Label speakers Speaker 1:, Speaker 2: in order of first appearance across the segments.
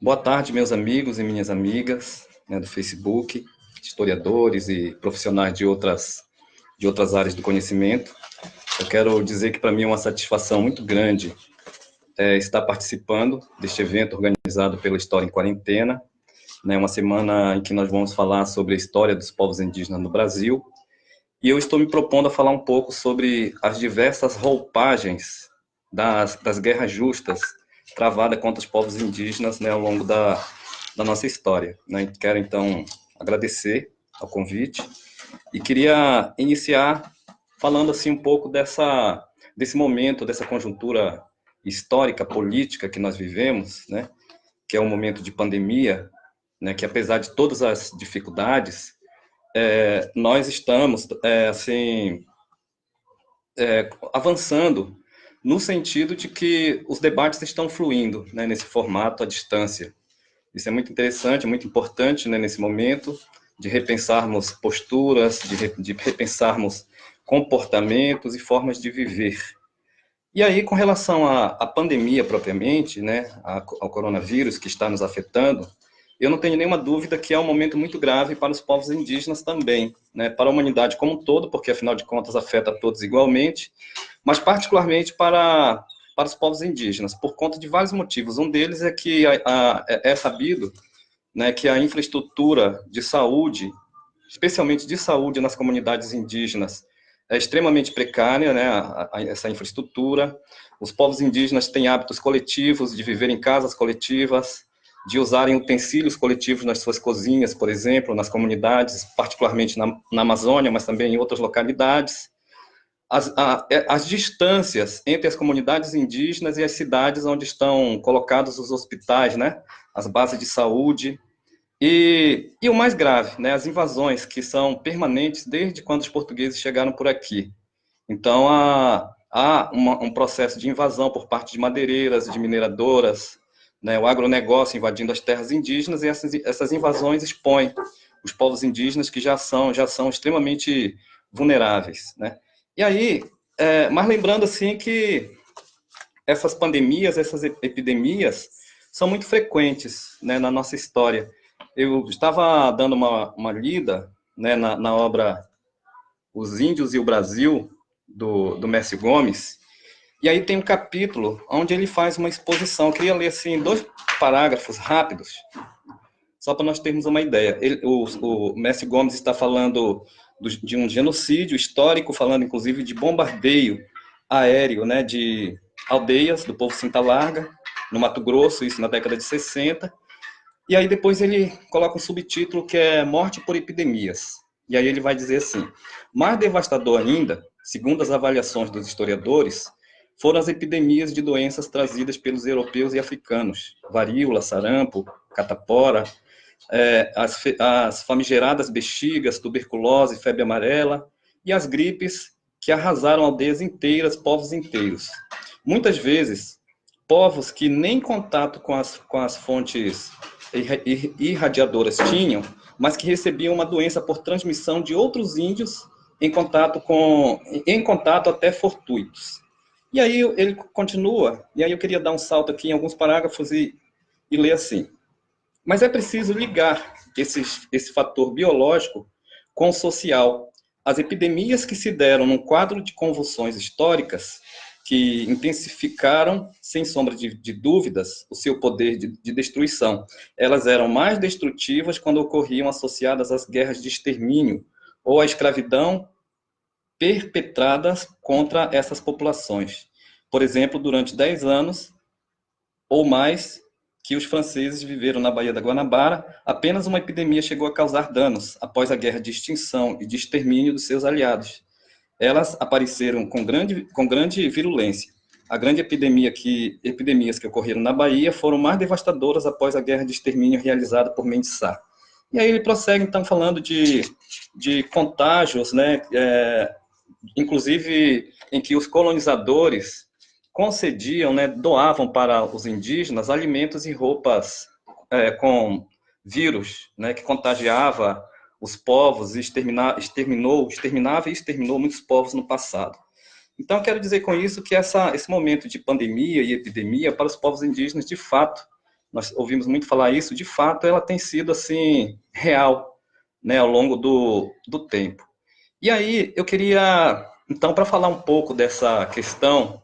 Speaker 1: Boa tarde, meus amigos e minhas amigas, né, do Facebook, historiadores e profissionais de outras áreas do conhecimento. Eu quero dizer que para mim é uma satisfação muito grande estar participando deste evento organizado pela História em Quarentena, né, uma semana em que nós vamos falar sobre a história dos povos indígenas no Brasil. E eu estou me propondo a falar um pouco sobre as diversas roupagens das guerras justas travadas contra os povos indígenas, né, ao longo da nossa história, né? Quero, então, agradecer ao convite e queria iniciar falando assim um pouco desse momento, dessa conjuntura histórica, política que nós vivemos, né, que é um momento de pandemia, né, que apesar de todas as dificuldades, nós estamos assim avançando no sentido de que os debates estão fluindo, né, nesse formato à distância. Isso é muito interessante, muito importante, né, nesse momento de repensarmos posturas, de repensarmos comportamentos e formas de viver. E aí, com relação à pandemia propriamente, né, ao coronavírus que está nos afetando, eu não tenho nenhuma dúvida que é um momento muito grave para os povos indígenas também, né, para a humanidade como um todo, porque afinal de contas afeta a todos igualmente, mas particularmente para os povos indígenas, por conta de vários motivos. Um deles é que é sabido, né, que a infraestrutura de saúde, especialmente de saúde nas comunidades indígenas, é extremamente precária, né, essa infraestrutura. Os povos indígenas têm hábitos coletivos de viver em casas coletivas, de usarem utensílios coletivos nas suas cozinhas, por exemplo, nas comunidades, particularmente na Amazônia, mas também em outras localidades. As distâncias entre as comunidades indígenas e as cidades onde estão colocados os hospitais, né, as bases de saúde, e o mais grave, né, as invasões que são permanentes desde quando os portugueses chegaram por aqui. Então, há um processo de invasão por parte de madeireiras, de mineradoras, né, o agronegócio invadindo as terras indígenas, e essas invasões expõem os povos indígenas que já são extremamente vulneráveis, né? E aí, mas lembrando assim que essas pandemias, essas epidemias são muito frequentes, né, na nossa história. Eu estava dando uma lida, né, na obra Os Índios e o Brasil, do Mércio Gomes, e aí tem um capítulo onde ele faz uma exposição. Eu queria ler assim, 2 parágrafos rápidos, só para nós termos uma ideia. O Mércio Gomes está falando de um genocídio histórico, falando inclusive de bombardeio aéreo, né, de aldeias do povo Cinta Larga, no Mato Grosso, isso na década de 60. E aí depois ele coloca um subtítulo que é Morte por Epidemias. E aí ele vai dizer assim: mais devastador ainda, segundo as avaliações dos historiadores, foram as epidemias de doenças trazidas pelos europeus e africanos, varíola, sarampo, catapora, as famigeradas bexigas, tuberculose, febre amarela, e as gripes que arrasaram aldeias inteiras, povos inteiros. Muitas vezes, povos que nem contato com as fontes irradiadoras tinham, mas que recebiam uma doença por transmissão de outros índios em contato até fortuitos. E aí ele continua, e aí eu queria dar um salto aqui em alguns parágrafos e ler assim: mas é preciso ligar esse fator biológico com o social. As epidemias que se deram num quadro de convulsões históricas que intensificaram, sem sombra de dúvidas, o seu poder de destruição. Elas eram mais destrutivas quando ocorriam associadas às guerras de extermínio ou à escravidão perpetradas contra essas populações. Por exemplo, durante 10 anos ou mais que os franceses viveram na Baía da Guanabara, apenas uma epidemia chegou a causar danos após a guerra de extinção e de extermínio dos seus aliados. Elas apareceram com grande virulência. A grande epidemias que ocorreram na Bahia foram mais devastadoras após a guerra de extermínio realizada por Mendes Sá. E aí ele prossegue, então, falando de contágios, né, inclusive em que os colonizadores concediam, né, doavam para os indígenas alimentos e roupas com vírus, né, que contagiava os povos e exterminava e exterminou muitos povos no passado. Então, eu quero dizer com isso que esse momento de pandemia e epidemia para os povos indígenas, de fato, nós ouvimos muito falar isso, de fato ela tem sido assim real, né, ao longo do tempo. E aí eu queria, então, para falar um pouco dessa questão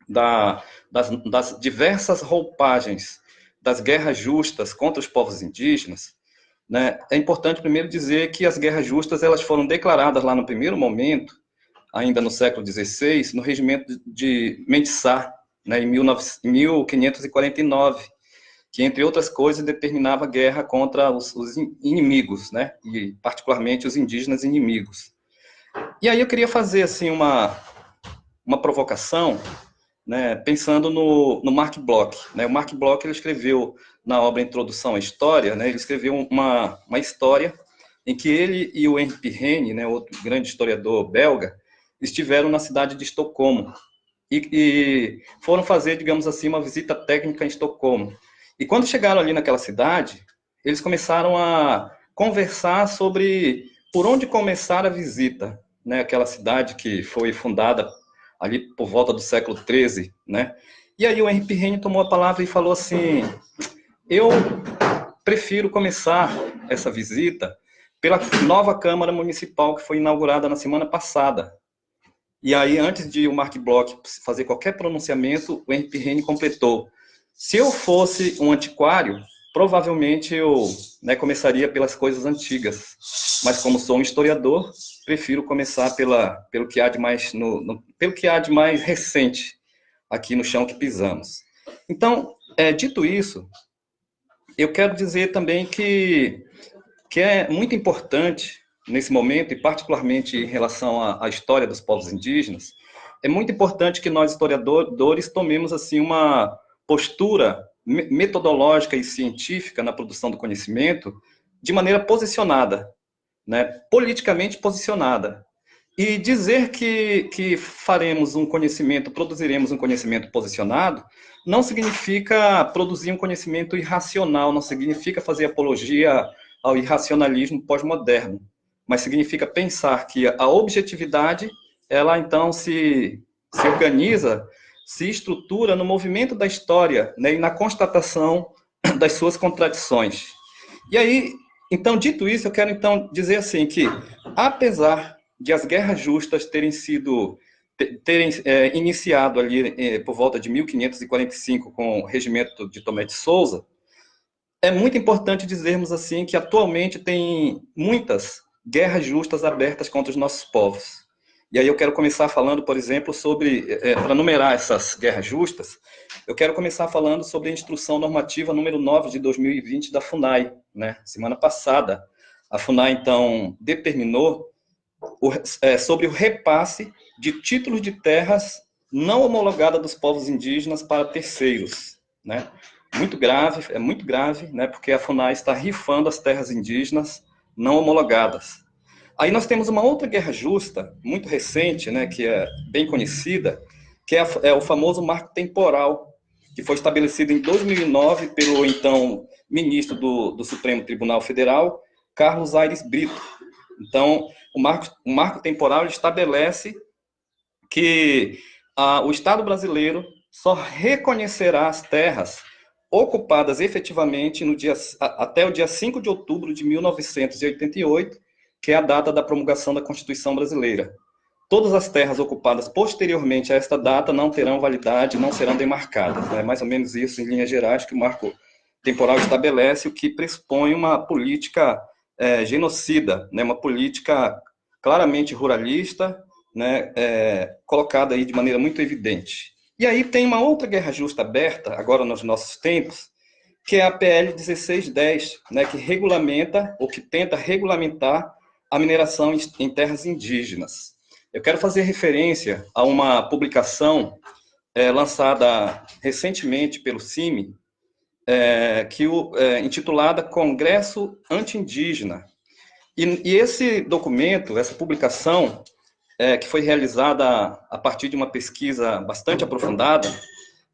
Speaker 1: das diversas roupagens das guerras justas contra os povos indígenas, né, é importante primeiro dizer que as guerras justas elas foram declaradas lá no primeiro momento, ainda no século XVI, no regimento de Mendissá, né, em 1549, que, entre outras coisas, determinava guerra contra os inimigos, né, e particularmente os indígenas inimigos. E aí eu queria fazer assim uma provocação, né, pensando no Marc Bloch. Né? O Marc Bloch ele escreveu na obra Introdução à História, né, ele escreveu uma história em que ele e o Henri Pirenne, né, outro grande historiador belga, estiveram na cidade de Estocolmo e foram fazer, digamos assim, uma visita técnica em Estocolmo. E quando chegaram ali naquela cidade, eles começaram a conversar sobre por onde começar a visita, né, aquela cidade que foi fundada ali por volta do século XIII, né? E aí o Henri Pirenne tomou a palavra e falou assim: eu prefiro começar essa visita pela nova Câmara Municipal que foi inaugurada na semana passada. E aí, antes de o Marc Bloch fazer qualquer pronunciamento, o Henri Pirenne completou: se eu fosse um antiquário, provavelmente eu, né, começaria pelas coisas antigas. Mas como sou um historiador, prefiro começar pelo que há de mais pelo que há de mais recente aqui no chão que pisamos. Então, dito isso, eu quero dizer também que é muito importante nesse momento, e particularmente em relação à história dos povos indígenas, é muito importante que nós, historiadores, tomemos assim uma postura metodológica e científica na produção do conhecimento de maneira posicionada, né, politicamente posicionada. E dizer que faremos um conhecimento, produziremos um conhecimento posicionado, não significa produzir um conhecimento irracional, não significa fazer apologia ao irracionalismo pós-moderno, mas significa pensar que a objetividade, ela então se organiza, se estrutura no movimento da história, né, e na constatação das suas contradições. E aí, então, dito isso, eu quero então dizer assim que, apesar de as guerras justas terem iniciado ali por volta de 1545 com o regimento de Tomé de Souza, é muito importante dizermos assim que atualmente tem muitas guerras justas abertas contra os nossos povos. E aí eu quero começar falando, por exemplo, sobre, para numerar essas guerras justas, eu quero começar falando sobre a Instrução Normativa número 9 de 2020 da FUNAI, né? Semana passada, a FUNAI, então, determinou sobre o repasse de títulos de terras não homologadas dos povos indígenas para terceiros, né? Muito grave, né? Porque a FUNAI está rifando as terras indígenas não homologadas. Aí nós temos uma outra guerra justa, muito recente, né, que é bem conhecida, que é o famoso marco temporal, que foi estabelecido em 2009 pelo então ministro do Supremo Tribunal Federal, Carlos Aires Brito. Então, o marco temporal estabelece que o Estado brasileiro só reconhecerá as terras ocupadas efetivamente até o dia 5 de outubro de 1988, que é a data da promulgação da Constituição Brasileira. Todas as terras ocupadas posteriormente a esta data não terão validade, não serão demarcadas. É mais ou menos isso, em linhas gerais, que o marco temporal estabelece, o que pressupõe uma política genocida, né, uma política claramente ruralista, né, colocada aí de maneira muito evidente. E aí tem uma outra guerra justa aberta, agora nos nossos tempos, que é a PL 1610, né, que regulamenta, ou que tenta regulamentar a mineração em terras indígenas. Eu quero fazer referência a uma publicação lançada recentemente pelo CIMI, intitulada Congresso Anti-Indígena. E esse documento, essa publicação, que foi realizada a partir de uma pesquisa bastante aprofundada,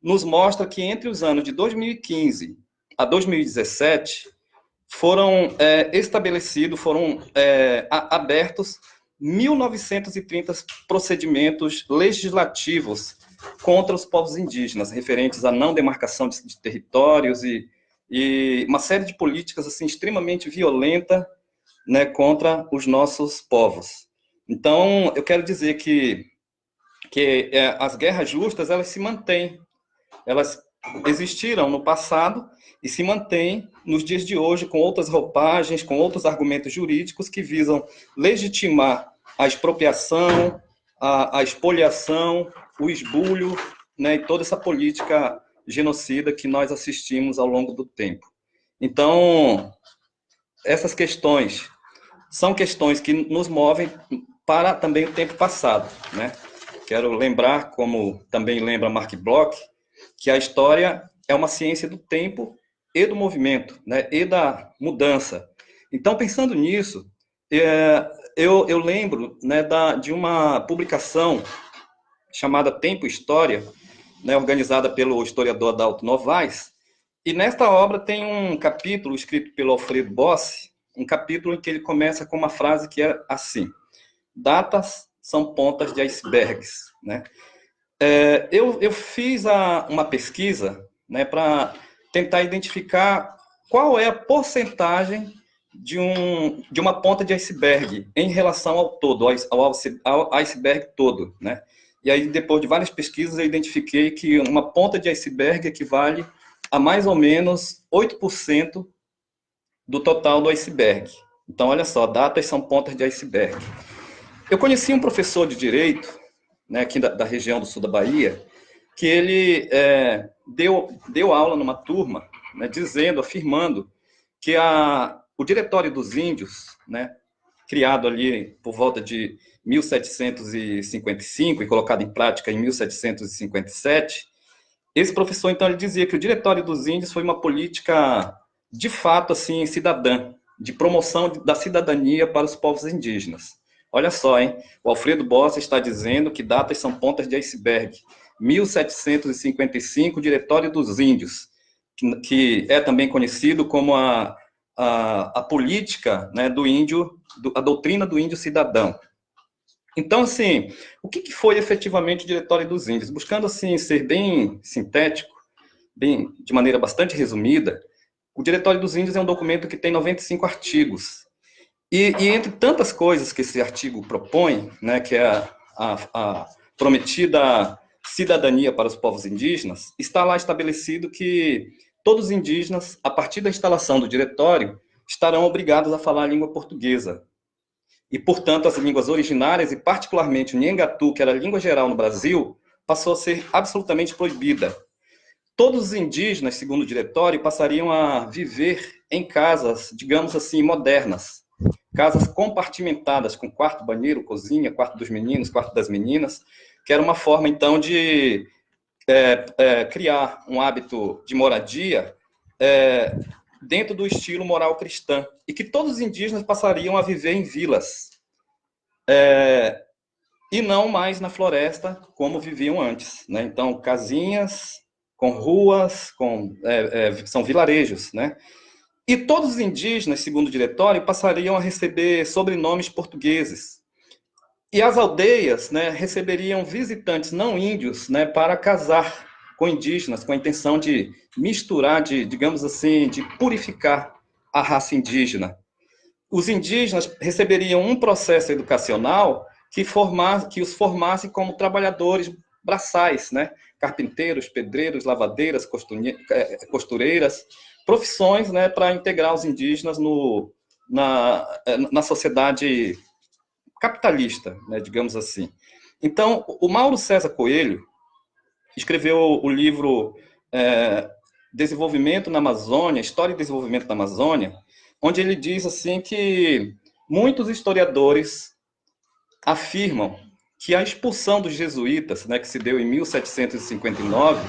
Speaker 1: nos mostra que entre os anos de 2015 a 2017, foram abertos 1.930 procedimentos legislativos contra os povos indígenas, referentes à não demarcação de territórios e uma série de políticas assim, extremamente violenta, né, contra os nossos povos. Então, eu quero dizer que as guerras justas, elas se mantêm, elas existiram no passado e se mantêm nos dias de hoje com outras roupagens, com outros argumentos jurídicos que visam legitimar a expropriação, a expoliação, o esbulho, né, e toda essa política genocida que nós assistimos ao longo do tempo. Então, essas questões são questões que nos movem para também o tempo passado, né? Quero lembrar, como também lembra Mark Bloch, que a história é uma ciência do tempo e do movimento, né, e da mudança. Então, pensando nisso, eu lembro, né, de uma publicação chamada Tempo e História, né, organizada pelo historiador Adalto Novaes, e nesta obra tem um capítulo escrito pelo Alfredo Bossi, um capítulo em que ele começa com uma frase que é assim: datas são pontas de icebergs, né? Eu fiz uma pesquisa, né, para tentar identificar qual é a porcentagem de uma ponta de iceberg em relação ao todo, ao iceberg todo, né? E aí, depois de várias pesquisas, eu identifiquei que uma ponta de iceberg equivale a mais ou menos 8% do total do iceberg. Então, olha só, datas são pontas de iceberg. Eu conheci um professor de Direito, né, aqui da região do sul da Bahia, que ele deu aula numa turma, né, afirmando que o Diretório dos Índios, né, criado ali por volta de 1755 e colocado em prática em 1757, esse professor, então, ele dizia que o Diretório dos Índios foi uma política, de fato, assim, cidadã, de promoção da cidadania para os povos indígenas. Olha só, hein? O Alfredo Bossi está dizendo que datas são pontas de iceberg. 1755, Diretório dos Índios, que é também conhecido como a política, né, do índio, a doutrina do índio cidadão. Então, assim, o que foi efetivamente o Diretório dos Índios? Buscando, assim, ser bem sintético, de maneira bastante resumida, o Diretório dos Índios é um documento que tem 95 artigos. E entre tantas coisas que esse artigo propõe, né, que é a prometida cidadania para os povos indígenas, está lá estabelecido que todos os indígenas, a partir da instalação do diretório, estarão obrigados a falar a língua portuguesa. E, portanto, as línguas originárias, e particularmente o Nhengatu, que era a língua geral no Brasil, passou a ser absolutamente proibida. Todos os indígenas, segundo o diretório, passariam a viver em casas, digamos assim, modernas. Casas compartimentadas, com quarto, banheiro, cozinha, quarto dos meninos, quarto das meninas, que era uma forma, então, de criar um hábito de moradia dentro do estilo moral cristã, e que todos os indígenas passariam a viver em vilas, e não mais na floresta, como viviam antes, né? Então, casinhas com ruas, são vilarejos, né? E todos os indígenas, segundo o diretório, passariam a receber sobrenomes portugueses. E as aldeias, né, receberiam visitantes não índios, né, para casar com indígenas, com a intenção de misturar, digamos assim, de purificar a raça indígena. Os indígenas receberiam um processo educacional que os formasse como trabalhadores braçais, né? Carpinteiros, pedreiros, lavadeiras, costureiras, profissões, né, para integrar os indígenas na sociedade capitalista, né, digamos assim. Então, o Mauro César Coelho escreveu o livro Desenvolvimento na Amazônia, História e Desenvolvimento da Amazônia, onde ele diz assim que muitos historiadores afirmam que a expulsão dos jesuítas, né, que se deu em 1759,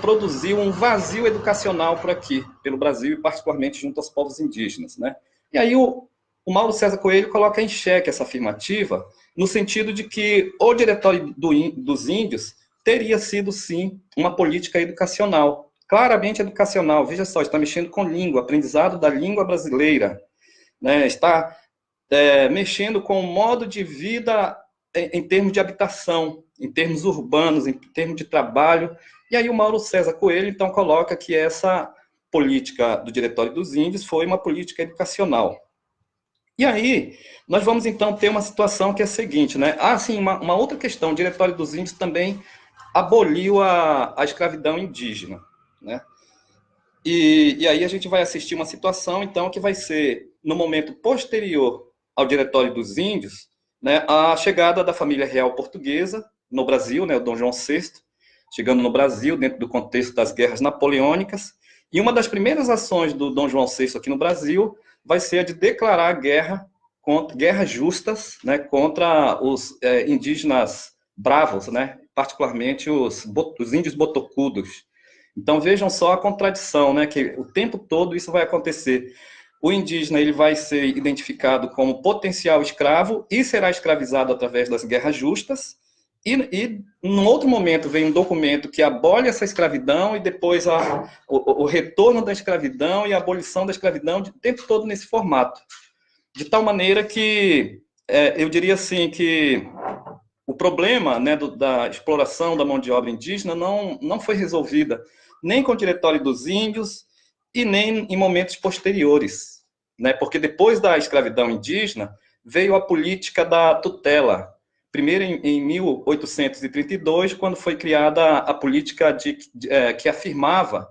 Speaker 1: produziu um vazio educacional por aqui, pelo Brasil, e particularmente junto aos povos indígenas, né? E aí o Mauro César Coelho coloca em xeque essa afirmativa, no sentido de que o Diretório dos Índios teria sido, sim, uma política educacional, claramente educacional. Veja só, está mexendo com língua, aprendizado da língua brasileira, né? Está mexendo com o modo de vida em termos de habitação, em termos urbanos, em termos de trabalho. E aí o Mauro César Coelho, então, coloca que essa política do Diretório dos Índios foi uma política educacional. E aí, nós vamos, então, ter uma situação que é a seguinte, né? Sim, uma outra questão, o Diretório dos Índios também aboliu a escravidão indígena, né? E aí a gente vai assistir uma situação, então, que vai ser, no momento posterior ao Diretório dos Índios, né, a chegada da família real portuguesa no Brasil, né, o Dom João VI, chegando no Brasil dentro do contexto das guerras napoleônicas, e uma das primeiras ações do Dom João VI aqui no Brasil vai ser a de declarar guerras justas, né, contra os indígenas bravos, né, particularmente os índios botocudos. Então vejam só a contradição, né, que o tempo todo isso vai acontecer. O indígena ele vai ser identificado como potencial escravo e será escravizado através das guerras justas. E num outro momento vem um documento que abole essa escravidão e depois o retorno da escravidão e a abolição da escravidão o tempo todo nesse formato. De tal maneira que eu diria assim que o problema, né, da exploração da mão de obra indígena não foi resolvida nem com o Diretório dos Índios e nem em momentos posteriores, né, porque depois da escravidão indígena veio a política da tutela, primeiro em 1832, quando foi criada a política que afirmava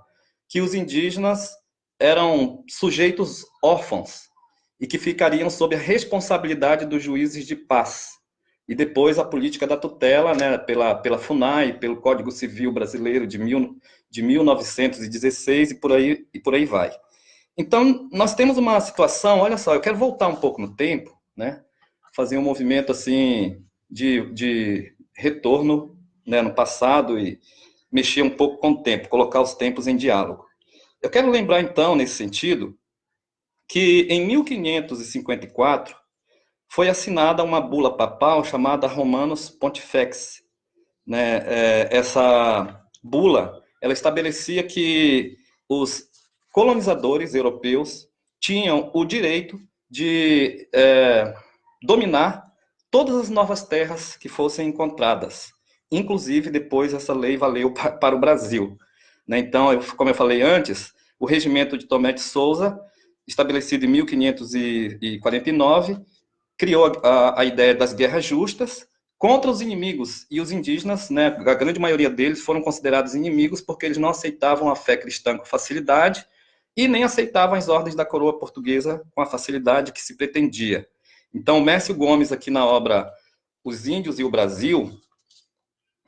Speaker 1: que os indígenas eram sujeitos órfãos e que ficariam sob a responsabilidade dos juízes de paz. E depois a política da tutela, né, pela FUNAI, pelo Código Civil Brasileiro de 1916 e por aí vai. Então, nós temos uma situação, olha só, eu quero voltar um pouco no tempo, né, fazer um movimento assim de retorno, né, no passado e mexer um pouco com o tempo, colocar os tempos em diálogo. Eu quero lembrar, então, nesse sentido, que em 1554 foi assinada uma bula papal chamada Romanus Pontifex. Né? Essa bula ela estabelecia que os colonizadores europeus tinham o direito de dominar todas as novas terras que fossem encontradas. Inclusive, depois essa lei valeu para o Brasil. Né? Então, como eu falei antes, o regimento de Tomé de Souza, estabelecido em 1549, criou a ideia das guerras justas contra os inimigos. E os indígenas, né, a grande maioria deles, foram considerados inimigos porque eles não aceitavam a fé cristã com facilidade e nem aceitavam as ordens da coroa portuguesa com a facilidade que se pretendia. Então, Mércio Gomes, aqui na obra Os Índios e o Brasil,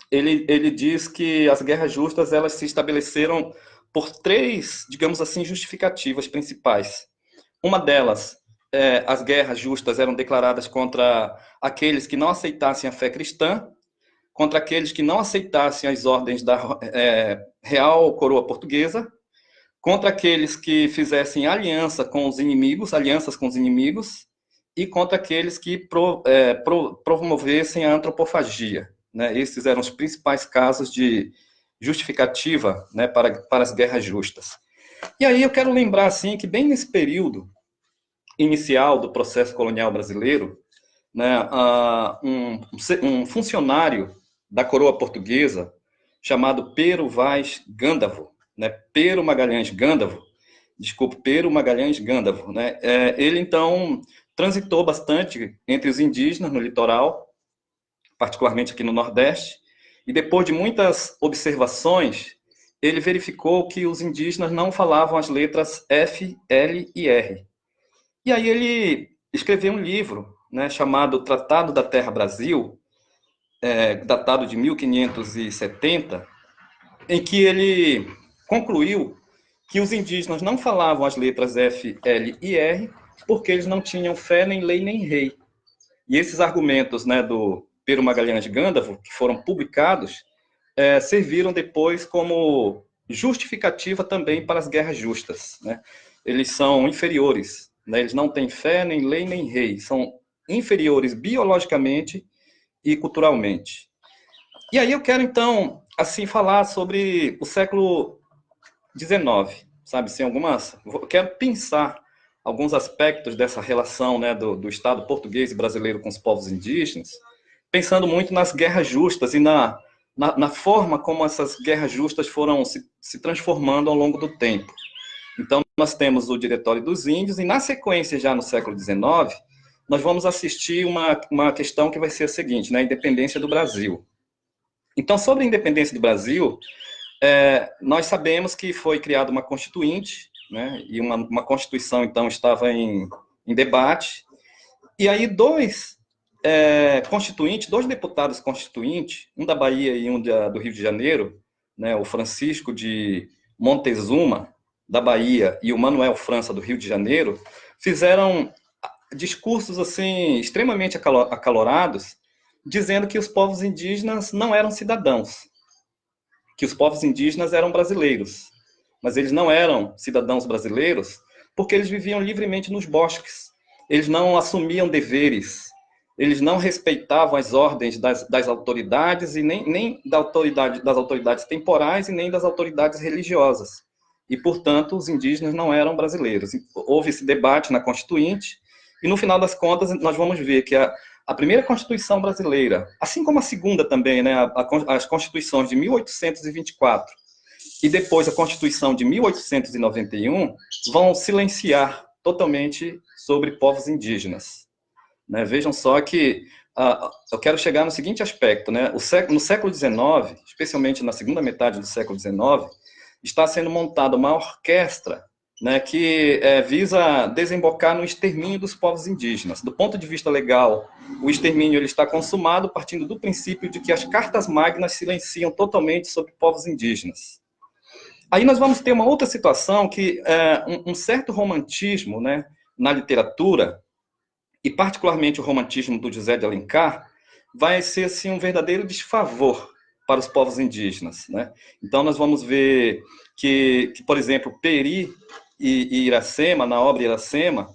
Speaker 1: ele diz que as guerras justas elas se estabeleceram por três, digamos assim, justificativas principais. Uma delas, as guerras justas eram declaradas contra aqueles que não aceitassem a fé cristã, contra aqueles que não aceitassem as ordens da Real Coroa Portuguesa, contra aqueles que fizessem alianças com os inimigos, e contra aqueles que promovessem a antropofagia. Né? Esses eram os principais casos de justificativa, né, para as guerras justas. E aí eu quero lembrar assim que bem nesse período inicial do processo colonial brasileiro, né, um funcionário da coroa portuguesa chamado Pero Vaz Gândavo, né, Pero Magalhães Gândavo, né, ele então transitou bastante entre os indígenas no litoral, particularmente aqui no Nordeste, e depois de muitas observações, ele verificou que os indígenas não falavam as letras F, L e R. E aí ele escreveu um livro, né, chamado Tratado da Terra Brasil, datado de 1570, em que ele concluiu que os indígenas não falavam as letras F, L e R porque eles não tinham fé, nem lei, nem rei. E esses argumentos, né, do Pero Magalhães Gândavo, que foram publicados, serviram depois como justificativa também para as guerras justas. Né? Eles são inferiores, né? Eles não têm fé, nem lei, nem rei. São inferiores biologicamente e culturalmente. E aí eu quero, então, assim, falar sobre o século XIX, sabe? Assim, eu quero pensar alguns aspectos dessa relação, né, do Estado português e brasileiro com os povos indígenas, pensando muito nas guerras justas e na forma como essas guerras justas foram se transformando ao longo do tempo. Então, nós temos o Diretório dos Índios, e na sequência, já no século XIX, nós vamos assistir uma questão que vai ser a seguinte, né, a independência do Brasil. Então, sobre a independência do Brasil, nós sabemos que foi criada uma constituinte, né, e uma constituição, então, estava em debate, e aí dois deputados constituintes, um da Bahia e um do Rio de Janeiro, né, o Francisco de Montezuma, da Bahia, e o Manuel França, do Rio de Janeiro, fizeram discursos assim extremamente acalorados, dizendo que os povos indígenas não eram cidadãos, que os povos indígenas eram brasileiros, mas eles não eram cidadãos brasileiros porque eles viviam livremente nos bosques, eles não assumiam deveres, eles não respeitavam as ordens das autoridades, e nem das autoridades temporais e nem das autoridades religiosas. E, portanto, os indígenas não eram brasileiros. Houve esse debate na Constituinte, e, no final das contas, nós vamos ver que a primeira Constituição brasileira, assim como a segunda também, né, as Constituições de 1824 e depois a Constituição de 1891, vão silenciar totalmente sobre povos indígenas. Né? Vejam só que eu quero chegar no seguinte aspecto, né? No século XIX, especialmente na segunda metade do século XIX, está sendo montada uma orquestra, né, que visa desembocar no extermínio dos povos indígenas. Do ponto de vista legal, o extermínio ele está consumado partindo do princípio de que as cartas magnas silenciam totalmente sobre povos indígenas. Aí nós vamos ter uma outra situação que um certo romantismo, né, na literatura, e particularmente o romantismo do José de Alencar, vai ser assim, um verdadeiro desfavor para os povos indígenas. Né? Então nós vamos ver que, por exemplo, Peri e Iracema, na obra Iracema,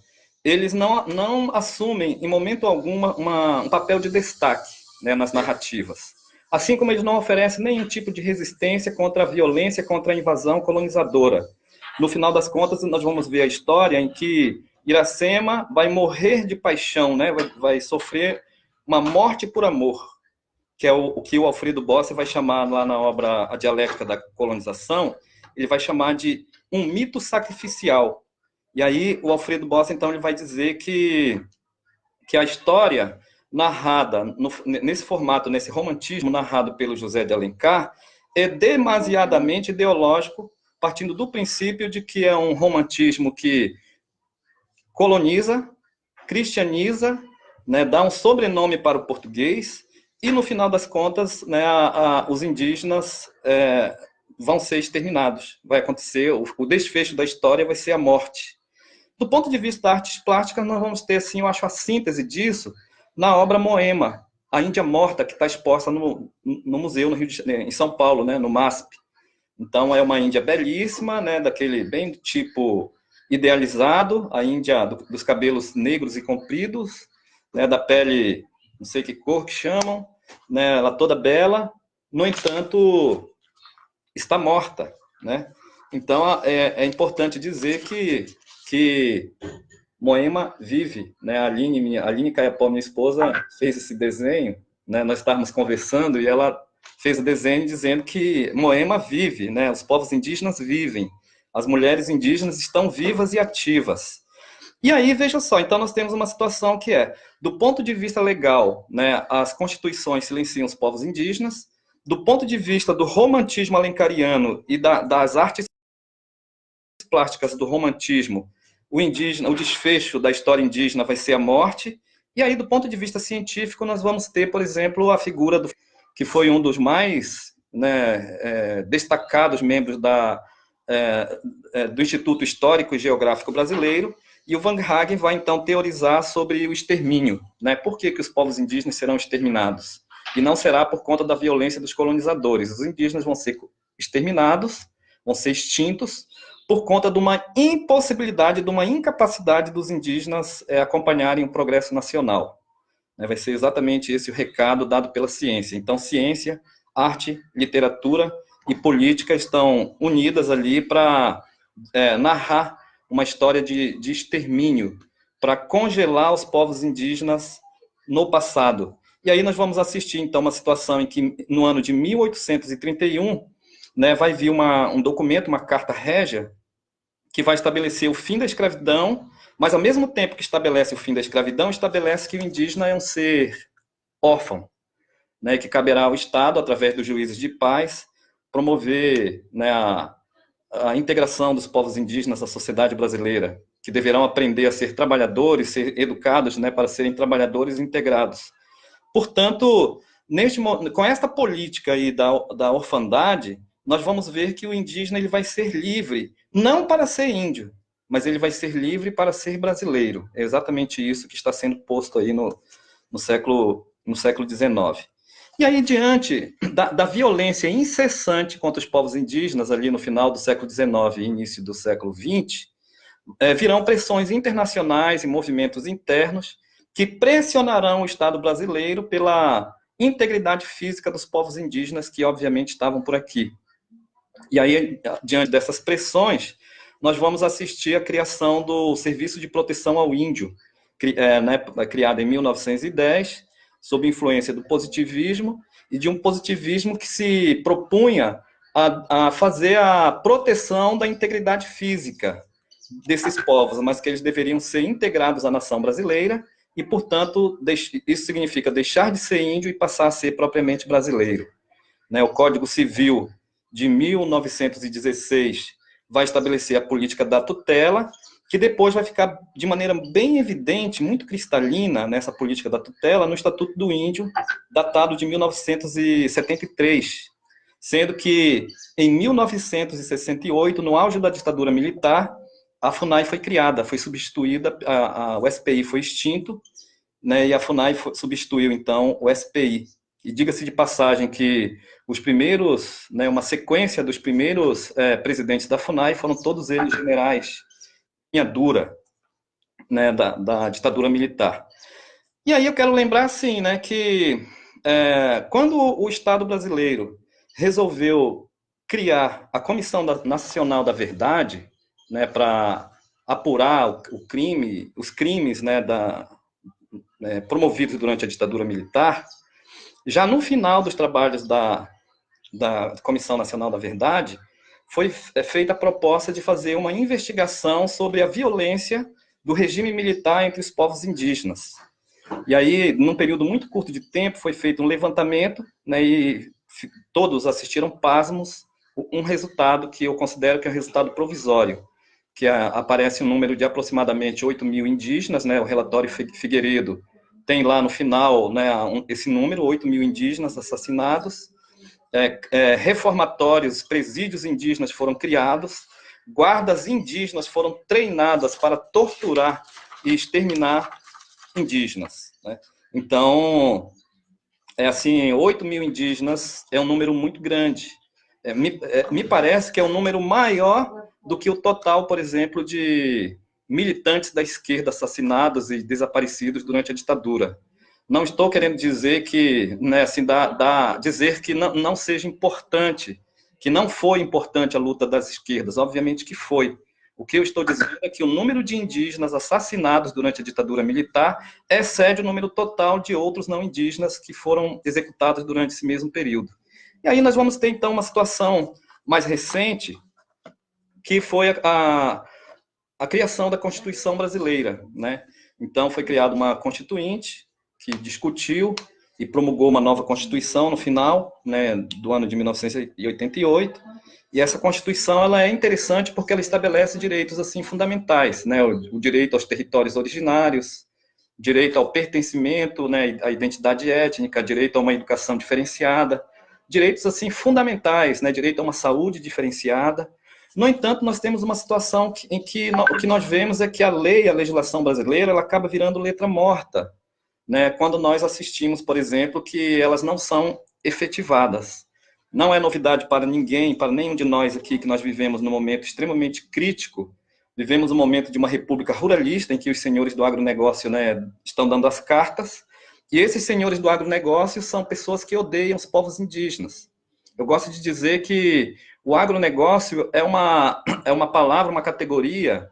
Speaker 1: eles não assumem em momento algum um papel de destaque, né, nas narrativas. Assim como eles não oferecem nenhum tipo de resistência contra a violência, contra a invasão colonizadora. No final das contas, nós vamos ver a história em que Iracema vai morrer de paixão, né? vai sofrer uma morte por amor, que é o que o Alfredo Bossi vai chamar lá na obra A Dialética da Colonização, ele vai chamar de um mito sacrificial. E aí o Alfredo Bossi, então, ele vai dizer que a história narrada nesse formato, nesse romantismo narrado pelo José de Alencar, é demasiadamente ideológico, partindo do princípio de que é um romantismo que coloniza, cristianiza, né, dá um sobrenome para o português, e no final das contas, né, os indígenas vão ser exterminados. Vai acontecer, o desfecho da história vai ser a morte. Do ponto de vista das artes plásticas, nós vamos ter, assim, eu acho, a síntese disso na obra Moema, a Índia Morta, que está exposta no museu no Rio de Janeiro, em São Paulo, né, no MASP. Então, é uma Índia belíssima, né, daquele bem do tipo idealizado, a Índia dos cabelos negros e compridos, né, da pele, não sei que cor que chamam, né, ela toda bela, no entanto, está morta, né? Então, é importante dizer que Moema vive, né? A Aline Caiapó, minha esposa, fez esse desenho, né? Nós estávamos conversando e ela fez o desenho dizendo que Moema vive, né? Os povos indígenas vivem, as mulheres indígenas estão vivas e ativas. E aí, veja só, então nós temos uma situação que do ponto de vista legal, né, as constituições silenciam os povos indígenas, do ponto de vista do romantismo alencariano e das artes plásticas do romantismo, o desfecho da história indígena vai ser a morte, e aí, do ponto de vista científico, nós vamos ter, por exemplo, a figura que foi um dos mais, né, destacados membros do Instituto Histórico e Geográfico Brasileiro, e o Van Hagen vai, então, teorizar sobre o extermínio. Né? Por que os povos indígenas serão exterminados? E não será por conta da violência dos colonizadores. Os indígenas vão ser exterminados, vão ser extintos, por conta de uma impossibilidade, de uma incapacidade dos indígenas acompanharem o progresso nacional. Vai ser exatamente esse o recado dado pela ciência. Então, ciência, arte, literatura e política estão unidas ali para narrar uma história de extermínio, para congelar os povos indígenas no passado. E aí nós vamos assistir, então, uma situação em que, no ano de 1831, né, vai vir um documento, uma carta régia, que vai estabelecer o fim da escravidão, mas, ao mesmo tempo que estabelece o fim da escravidão, estabelece que o indígena é um ser órfão, né, que caberá ao Estado, através dos juízes de paz, promover, né, a integração dos povos indígenas à sociedade brasileira, que deverão aprender a ser trabalhadores, ser educados, né, para serem trabalhadores integrados. Portanto, com esta política aí da orfandade, nós vamos ver que o indígena ele vai ser livre, não para ser índio, mas ele vai ser livre para ser brasileiro. É exatamente isso que está sendo posto aí no século XIX. E aí, diante da violência incessante contra os povos indígenas, ali no final do século XIX e início do século XX, virão pressões internacionais e movimentos internos que pressionarão o Estado brasileiro pela integridade física dos povos indígenas que, obviamente, estavam por aqui. E aí, diante dessas pressões, nós vamos assistir à criação do Serviço de Proteção ao Índio, criado em 1910, sob influência do positivismo, e de um positivismo que se propunha a fazer a proteção da integridade física desses povos, mas que eles deveriam ser integrados à nação brasileira, e, portanto, isso significa deixar de ser índio e passar a ser propriamente brasileiro. O Código Civil de 1916 vai estabelecer a política da tutela, que depois vai ficar de maneira bem evidente, muito cristalina, nessa política da tutela, no Estatuto do Índio, datado de 1973, sendo que, em 1968, no auge da ditadura militar, a FUNAI foi criada, foi substituída, o SPI foi extinto, né, e a FUNAI substituiu, então, o SPI. E diga-se de passagem que os primeiros, né, uma sequência dos primeiros presidentes da FUNAI foram todos eles generais, linha dura, né, da ditadura militar. E aí eu quero lembrar, assim, né, que quando o Estado brasileiro resolveu criar a Comissão Nacional da Verdade, né, para apurar os crimes, né, promovidos durante a ditadura militar, já no final dos trabalhos da Comissão Nacional da Verdade, foi feita a proposta de fazer uma investigação sobre a violência do regime militar entre os povos indígenas. E aí, num período muito curto de tempo, foi feito um levantamento, né, e todos assistiram pasmos, um resultado que eu considero que é um resultado provisório, que aparece um número de aproximadamente 8.000 indígenas, né, o relatório Figueiredo tem lá no final, né, esse número, 8.000 indígenas assassinados, reformatórios, presídios indígenas foram criados, guardas indígenas foram treinadas para torturar e exterminar indígenas, né? Então, assim, 8.000 indígenas é um número muito grande. Me parece que é um número maior do que o total, por exemplo, de militantes da esquerda assassinados e desaparecidos durante a ditadura. Não estou querendo dizer que, né, assim, dizer que não seja importante, que não foi importante a luta das esquerdas. Obviamente que foi. O que eu estou dizendo é que o número de indígenas assassinados durante a ditadura militar excede o número total de outros não indígenas que foram executados durante esse mesmo período. E aí nós vamos ter, então, uma situação mais recente, que foi a criação da Constituição brasileira, né? Então, foi criada uma constituinte que discutiu e promulgou uma nova Constituição no final, né, do ano de 1988, e essa Constituição ela é interessante porque ela estabelece direitos assim fundamentais, né, o direito aos territórios originários, direito ao pertencimento, né, à identidade étnica, direito a uma educação diferenciada, direitos assim fundamentais, né, direito a uma saúde diferenciada. No entanto, nós temos uma situação em que o que nós vemos é que a legislação brasileira, ela acaba virando letra morta, né, quando nós assistimos, por exemplo, que elas não são efetivadas. Não é novidade para ninguém, para nenhum de nós aqui, que nós vivemos num momento extremamente crítico, vivemos um momento de uma república ruralista, em que os senhores do agronegócio, né, estão dando as cartas, e esses senhores do agronegócio são pessoas que odeiam os povos indígenas. Eu gosto de dizer que o agronegócio é uma palavra, uma categoria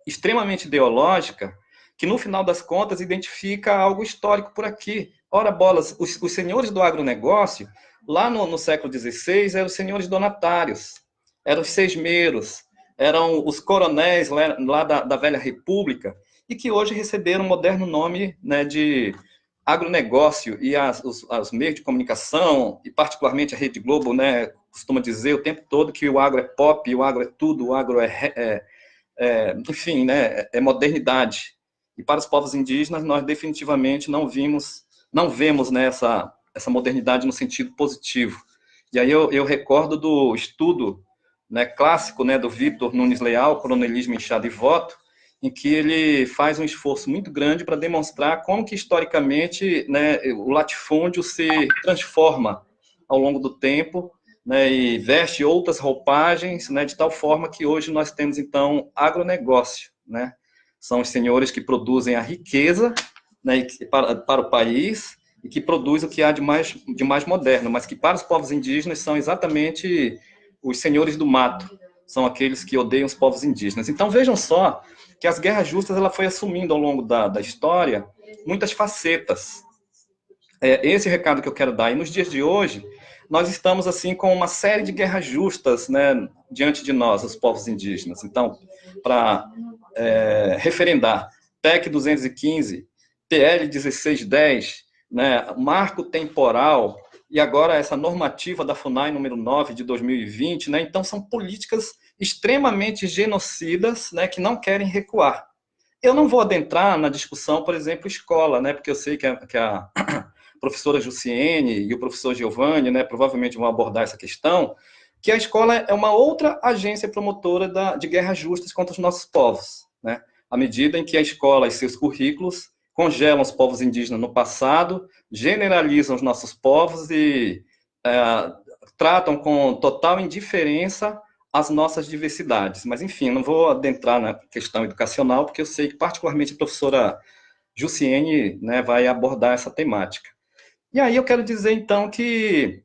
Speaker 1: extremamente ideológica, que no final das contas identifica algo histórico por aqui. Ora bolas, os senhores do agronegócio, lá no século XVI, eram os senhores donatários, eram os sesmeiros, eram os coronéis lá da velha república, e que hoje receberam um moderno nome, né, de agronegócio, e os meios de comunicação, e particularmente a Rede Globo, né, costuma dizer o tempo todo que o agro é pop, o agro é tudo, o agro enfim, né, é modernidade. E para os povos indígenas, nós definitivamente não vemos, né, essa modernidade no sentido positivo. E aí eu recordo do estudo, né, clássico, né, do Victor Nunes Leal, Coronelismo, Enxada e Voto, em que ele faz um esforço muito grande para demonstrar como que, historicamente, né, o latifúndio se transforma ao longo do tempo, né, e veste outras roupagens, né, de tal forma que hoje nós temos, então, agronegócio, né? São os senhores que produzem a riqueza, né, para o país, e que produz o que há de mais moderno, mas que para os povos indígenas são exatamente os senhores do mato, são aqueles que odeiam os povos indígenas. Então vejam só que as guerras justas ela foi assumindo ao longo da história muitas facetas. Esse recado que eu quero dar. E nos dias de hoje, nós estamos assim com uma série de guerras justas, né, diante de nós, os povos indígenas. Então, para referendar PEC 215, PL 1610, né, marco temporal, e agora essa normativa da FUNAI número 9 de 2020, né, então são políticas extremamente genocidas, né, que não querem recuar. Eu não vou adentrar na discussão, por exemplo, escola, né, porque eu sei que a professora Jussiene e o professor Giovanni, né, provavelmente vão abordar essa questão, que a escola é uma outra agência promotora de guerras justas contra os nossos povos, né? À medida em que a escola e seus currículos congelam os povos indígenas no passado, generalizam os nossos povos e tratam com total indiferença as nossas diversidades. Mas, enfim, não vou adentrar na questão educacional, porque eu sei que, particularmente, a professora Jussiene, né, vai abordar essa temática. E aí eu quero dizer, então, que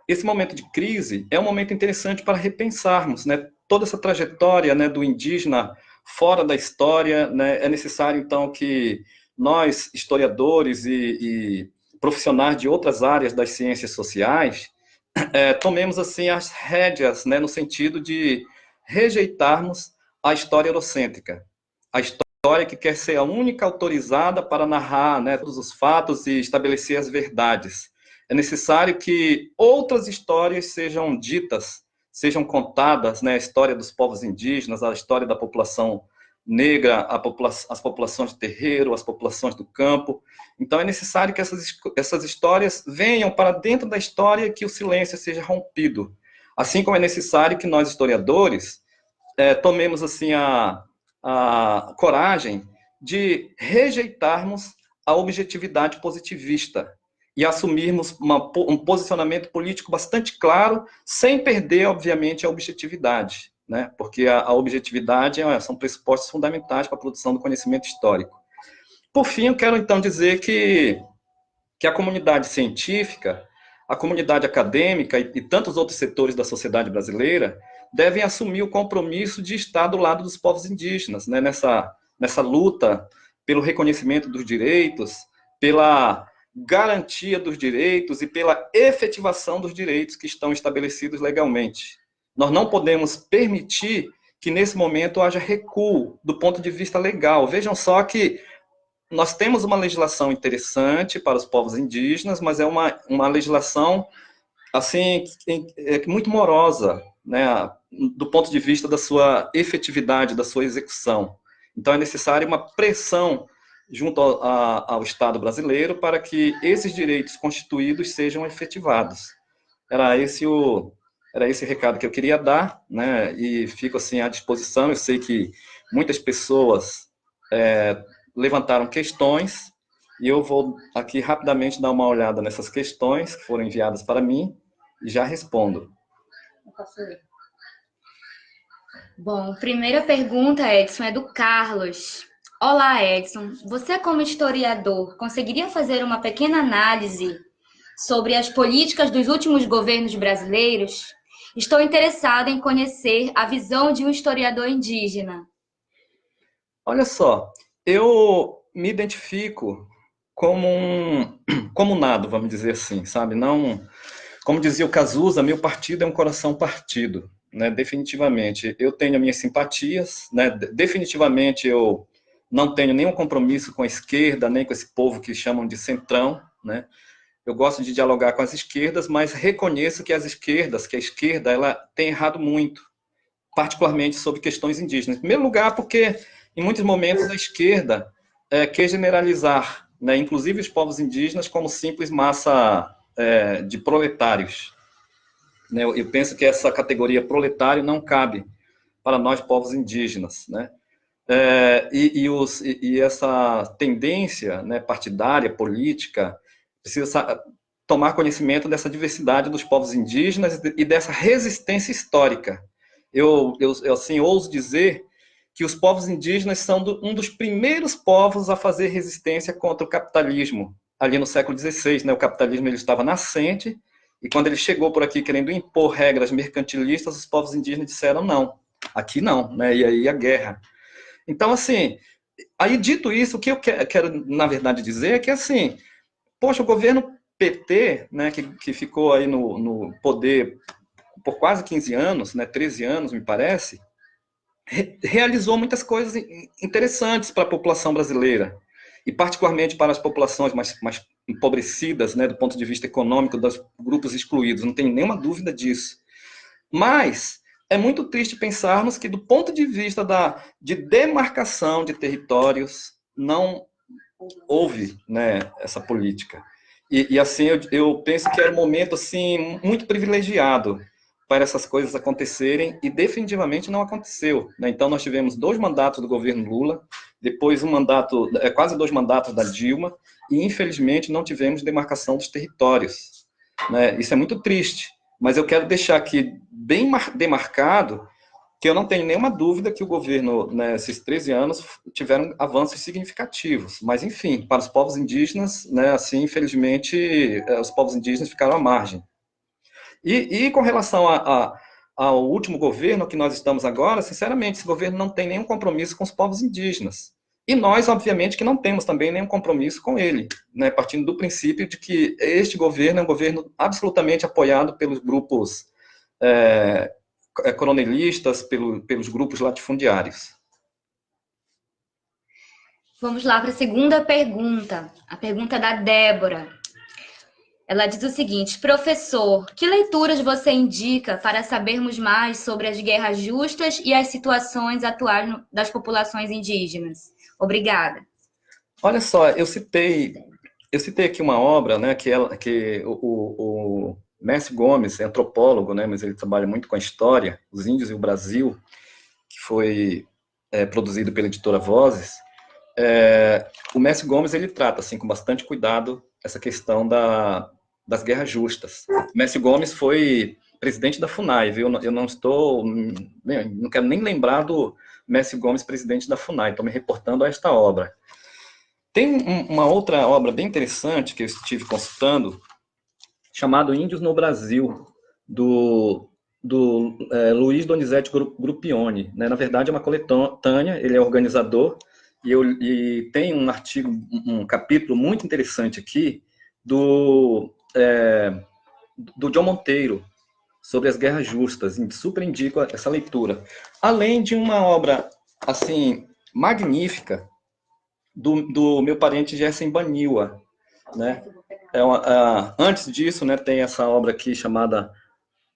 Speaker 1: esse momento de crise é um momento interessante para repensarmos, né, toda essa trajetória, né, do indígena fora da história, né, é necessário, então, que nós, historiadores e profissionais de outras áreas das ciências sociais, tomemos, assim, as rédeas, né, no sentido de rejeitarmos a história eurocêntrica, a história que quer ser a única autorizada para narrar, né, todos os fatos e estabelecer as verdades. É necessário que outras histórias sejam ditas, sejam contadas, né, a história dos povos indígenas, a história da população negra, as populações de terreiro, as populações do campo. Então é necessário que essas histórias venham para dentro da história e que o silêncio seja rompido. Assim como é necessário que nós, historiadores, tomemos assim a coragem de rejeitarmos a objetividade positivista e assumirmos um posicionamento político bastante claro, sem perder, obviamente, a objetividade, né? Porque a objetividade são pressupostos fundamentais para a produção do conhecimento histórico. Por fim, eu quero então dizer que a comunidade científica, a comunidade acadêmica e tantos outros setores da sociedade brasileira devem assumir o compromisso de estar do lado dos povos indígenas, né, nessa luta pelo reconhecimento dos direitos, pela garantia dos direitos e pela efetivação dos direitos que estão estabelecidos legalmente. Nós não podemos permitir que, nesse momento, haja recuo do ponto de vista legal. Vejam só que nós temos uma legislação interessante para os povos indígenas, mas é uma legislação assim muito morosa, né, do ponto de vista da sua efetividade, da sua execução. Então é necessária uma pressão junto ao Estado brasileiro para que esses direitos constituídos sejam efetivados. Era esse o recado que eu queria dar, né, e fico assim à disposição. Eu sei que muitas pessoas levantaram questões, e eu vou aqui rapidamente dar uma olhada nessas questões que foram enviadas para mim e já respondo.
Speaker 2: Bom, primeira pergunta, Edson, é do Carlos. Olá, Edson. Você, como historiador, conseguiria fazer uma pequena análise sobre as políticas dos últimos governos brasileiros? Estou interessada em conhecer a visão de um historiador indígena.
Speaker 1: Olha só, eu me identifico como um comunado, vamos dizer assim, sabe? Não, como dizia o Cazuza, meu partido é um coração partido, né? Definitivamente. Eu tenho as minhas simpatias, né? Definitivamente eu não tenho nenhum compromisso com a esquerda, nem com esse povo que chamam de centrão, né? Eu gosto de dialogar com as esquerdas, mas reconheço que que a esquerda, ela tem errado muito, particularmente sobre questões indígenas. Em primeiro lugar, porque em muitos momentos a esquerda quer generalizar, né, inclusive os povos indígenas, como simples massa de proletários. Né? Eu penso que essa categoria proletário não cabe para nós, povos indígenas. Né? E essa tendência, né, partidária, política, precisa tomar conhecimento dessa diversidade dos povos indígenas e dessa resistência histórica. Eu assim, ouso dizer que os povos indígenas são um dos primeiros povos a fazer resistência contra o capitalismo, ali no século XVI. Né? O capitalismo ele estava nascente, e quando ele chegou por aqui querendo impor regras mercantilistas, os povos indígenas disseram não, aqui não, né? E aí a guerra. Então, assim, aí dito isso, o que eu quero, na verdade, dizer é que, assim, poxa, o governo PT, né, que ficou aí no poder por quase 15 anos, né, 13 anos, me parece, realizou muitas coisas interessantes para a população brasileira, e particularmente para as populações mais empobrecidas, né, do ponto de vista econômico, dos grupos excluídos, não tem nenhuma dúvida disso. Mas é muito triste pensarmos que, do ponto de vista de demarcação de territórios, não houve, né, essa política. E assim, eu penso que era um momento assim, muito privilegiado para essas coisas acontecerem, e definitivamente não aconteceu. Né? Então, nós tivemos 2 mandatos do governo Lula, depois quase 2 mandatos da Dilma, e infelizmente não tivemos demarcação dos territórios. Né? Isso é muito triste, mas eu quero deixar aqui bem demarcado que eu não tenho nenhuma dúvida que o governo, né, esses 13 anos, tiveram avanços significativos. Mas, enfim, para os povos indígenas, né, assim, infelizmente, os povos indígenas ficaram à margem. E com relação ao último governo que nós estamos agora, sinceramente, esse governo não tem nenhum compromisso com os povos indígenas. E nós, obviamente, que não temos também nenhum compromisso com ele, né, partindo do princípio de que este governo é um governo absolutamente apoiado pelos grupos coronelistas, pelos grupos latifundiários.
Speaker 2: Vamos lá para a segunda pergunta, a pergunta da Débora. Ela diz o seguinte: professor, que leituras você indica para sabermos mais sobre as guerras justas e as situações atuais das populações indígenas? Obrigada.
Speaker 1: Olha só, eu citei aqui uma obra, né, que o Mestre Gomes é antropólogo, né, mas ele trabalha muito com a história, Os Índios e o Brasil, que foi produzido pela editora Vozes. O Mestre Gomes ele trata assim com bastante cuidado essa questão das guerras justas. O Mestre Gomes foi presidente da FUNAI, viu? Eu não quero nem lembrar do Mestre Gomes, presidente da FUNAI. Estou me reportando a esta obra. Tem uma outra obra bem interessante que eu estive consultando, chamado Índios no Brasil, do Luiz Donizete Gruppioni. Né? Na verdade, é uma coletânea, ele é organizador, e tem um artigo, um capítulo muito interessante aqui, do John Monteiro, sobre as guerras justas. Super indico essa leitura. Além de uma obra, assim, magnífica, do meu parente Gerson Baniwa, né? Antes disso, né, tem essa obra aqui chamada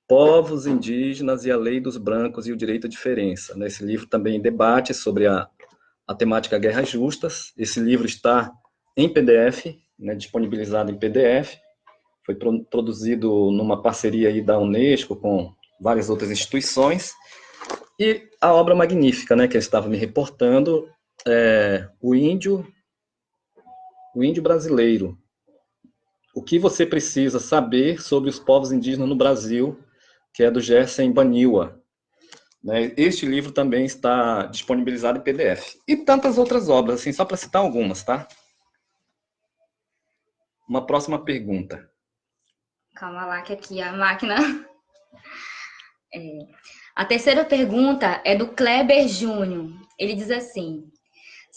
Speaker 1: Povos Indígenas e a Lei dos Brancos e o Direito à Diferença. Né? Esse livro também debate sobre a temática Guerras Justas. Esse livro está em PDF, né, disponibilizado em PDF. Foi produzido numa parceria aí da Unesco com várias outras instituições. E a obra magnífica, né, que eu estava me reportando, o índio brasileiro. O que você precisa saber sobre os povos indígenas no Brasil, que é do Gerson Baniwa. Né? Este livro também está disponibilizado em PDF. E tantas outras obras, assim, só para citar algumas, tá? Uma próxima pergunta.
Speaker 2: Calma lá, que aqui a máquina... A terceira pergunta é do Kleber Júnior. Ele diz assim: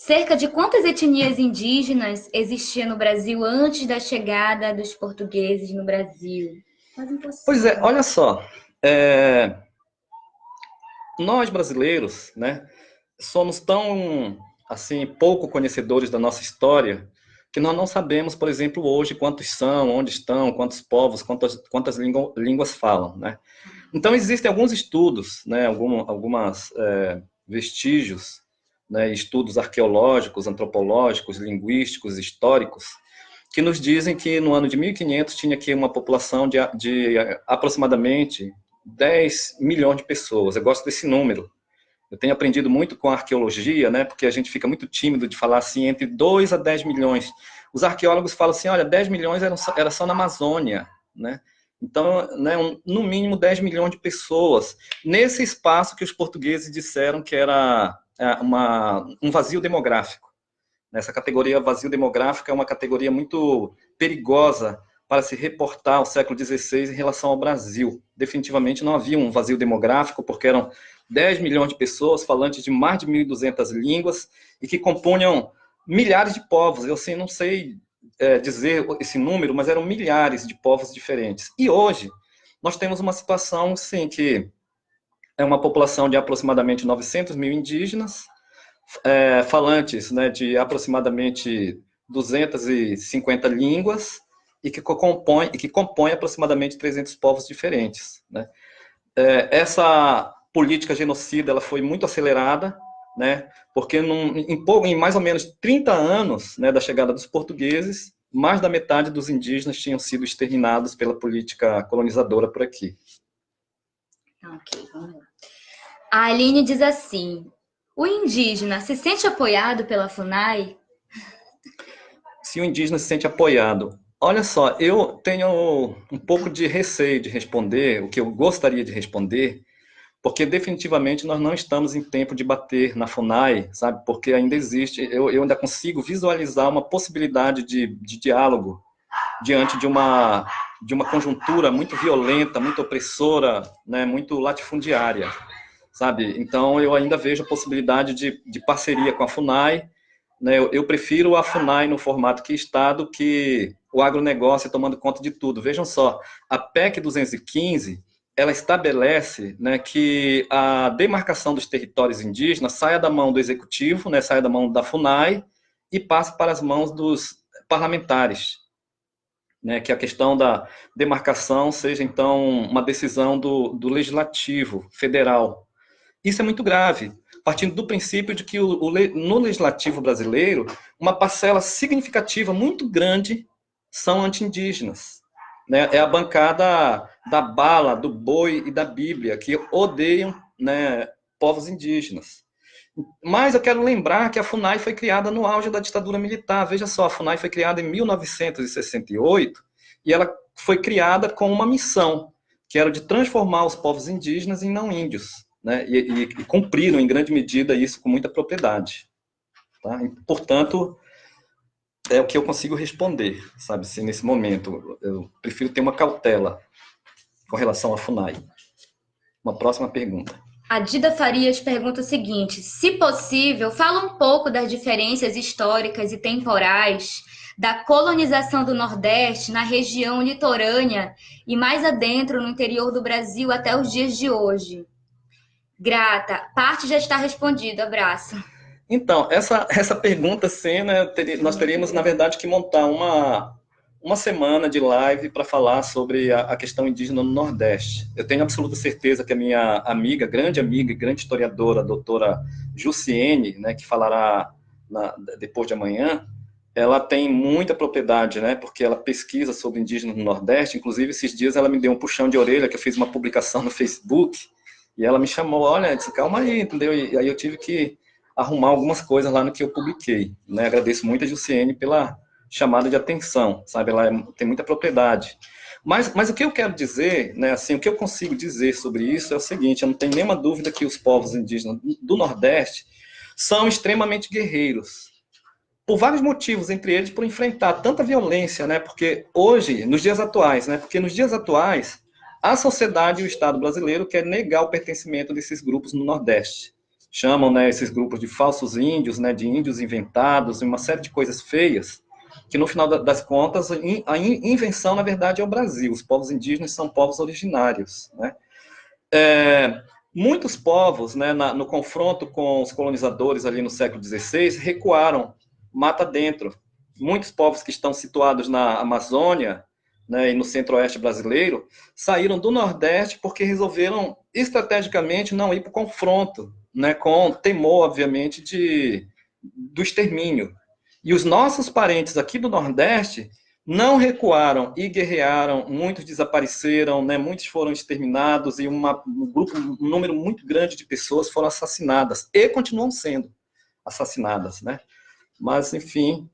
Speaker 2: Cerca de quantas etnias indígenas existiam no Brasil antes da chegada dos portugueses no Brasil? Quase
Speaker 1: Pois é,
Speaker 2: impossível.
Speaker 1: olha só, é, nós brasileiros, né, somos tão, assim, pouco conhecedores da nossa história, que nós não sabemos, por exemplo, hoje quantos são, onde estão, quantos povos, quantas línguas falam, né? Então, existem alguns estudos, né, algumas vestígios, né, estudos arqueológicos, antropológicos, linguísticos, históricos, que nos dizem que no ano de 1500 tinha aqui uma população de aproximadamente 10 milhões de pessoas. Eu gosto desse número. Eu tenho aprendido muito com a arqueologia, né, porque a gente fica muito tímido de falar assim, entre 2 a 10 milhões. Os arqueólogos falam assim, olha, 10 milhões era só na Amazônia, né? Então, né, no mínimo 10 milhões de pessoas, nesse espaço que os portugueses disseram que era um vazio demográfico. Essa categoria vazio demográfico é uma categoria muito perigosa para se reportar ao século XVI em relação ao Brasil. Definitivamente não havia um vazio demográfico, porque eram 10 milhões de pessoas falantes de mais de 1.200 línguas e que compunham milhares de povos. Eu assim, não sei dizer esse número, mas eram milhares de povos diferentes. E hoje nós temos uma situação, sim, que é uma população de aproximadamente 900 mil indígenas, falantes, né, de aproximadamente 250 línguas e que compõe aproximadamente 300 povos diferentes, né? Essa política genocida ela foi muito acelerada, né, porque em mais ou menos 30 anos, né, da chegada dos portugueses, mais da metade dos indígenas tinham sido exterminados pela política colonizadora por aqui.
Speaker 2: Ok, vamos lá. A Aline diz assim: o indígena se sente apoiado pela FUNAI?
Speaker 1: Se o indígena se sente apoiado. Olha só, eu tenho um pouco de receio de responder o que eu gostaria de responder, porque definitivamente nós não estamos em tempo de bater na FUNAI, sabe? Porque ainda existe, eu ainda consigo visualizar uma possibilidade de diálogo diante de uma conjuntura muito violenta, muito opressora, né? Muito latifundiária, sabe? Então eu ainda vejo a possibilidade de parceria com a FUNAI, né? Eu prefiro a FUNAI no formato que está do que o agronegócio tomando conta de tudo. Vejam só, a PEC 215, ela estabelece, né, que a demarcação dos territórios indígenas saia da mão do executivo, né, saia da mão da FUNAI e passe para as mãos dos parlamentares, né, que a questão da demarcação seja, então, uma decisão do legislativo federal. Isso é muito grave, partindo do princípio de que no legislativo brasileiro, uma parcela significativa, muito grande, são anti-indígenas. Né? É a bancada da bala, do boi e da Bíblia, que odeiam, né, povos indígenas. Mas eu quero lembrar que a FUNAI foi criada no auge da ditadura militar. Veja só, a FUNAI foi criada em 1968 e ela foi criada com uma missão, que era de transformar os povos indígenas em não índios, né? E cumpriram, em grande medida, isso com muita propriedade. Tá? E, portanto, é o que eu consigo responder, sabe? Se nesse momento eu prefiro ter uma cautela com relação à FUNAI. Uma próxima pergunta.
Speaker 2: A Dida Farias pergunta o seguinte: se possível, fala um pouco das diferenças históricas e temporais da colonização do Nordeste na região litorânea e mais adentro no interior do Brasil até os dias de hoje. Grata, parte já está respondida, abraço.
Speaker 1: Então, essa pergunta, sim, né, nós teríamos, na verdade, que montar uma semana de live para falar sobre a questão indígena no Nordeste. Eu tenho absoluta certeza que a minha amiga e grande historiadora, a doutora Jussiene, né, que falará depois de amanhã, ela tem muita propriedade, né, porque ela pesquisa sobre indígenas no Nordeste. Inclusive, esses dias ela me deu um puxão de orelha, que eu fiz uma publicação no Facebook, e ela me chamou, olha, disse, calma aí, entendeu? E aí eu tive que arrumar algumas coisas lá no que eu publiquei, né? Agradeço muito a Jussiene pela chamada de atenção, sabe? Ela tem muita propriedade. Mas o que eu quero dizer, né, assim, o que eu consigo dizer sobre isso é o seguinte: eu não tenho nenhuma dúvida que os povos indígenas do Nordeste são extremamente guerreiros, por vários motivos, entre eles por enfrentar tanta violência, né? Porque hoje, nos dias atuais, né? Porque nos dias atuais, a sociedade e o Estado brasileiro quer negar o pertencimento desses grupos no Nordeste. chamam, né, esses grupos de falsos índios, né, de índios inventados, uma série de coisas feias, que no final das contas, a invenção, na verdade, é o Brasil. Os povos indígenas são povos originários, né? Muitos povos, né, no confronto com os colonizadores ali no século XVI, recuaram mata dentro. Muitos povos que estão situados na Amazônia, né, e no centro-oeste brasileiro, saíram do Nordeste porque resolveram estrategicamente não ir para o confronto, né, com temor, obviamente, do extermínio. E os nossos parentes aqui do Nordeste não recuaram e guerrearam, muitos desapareceram, né, muitos foram exterminados e um número muito grande de pessoas foram assassinadas e continuam sendo assassinadas, né? Mas, enfim,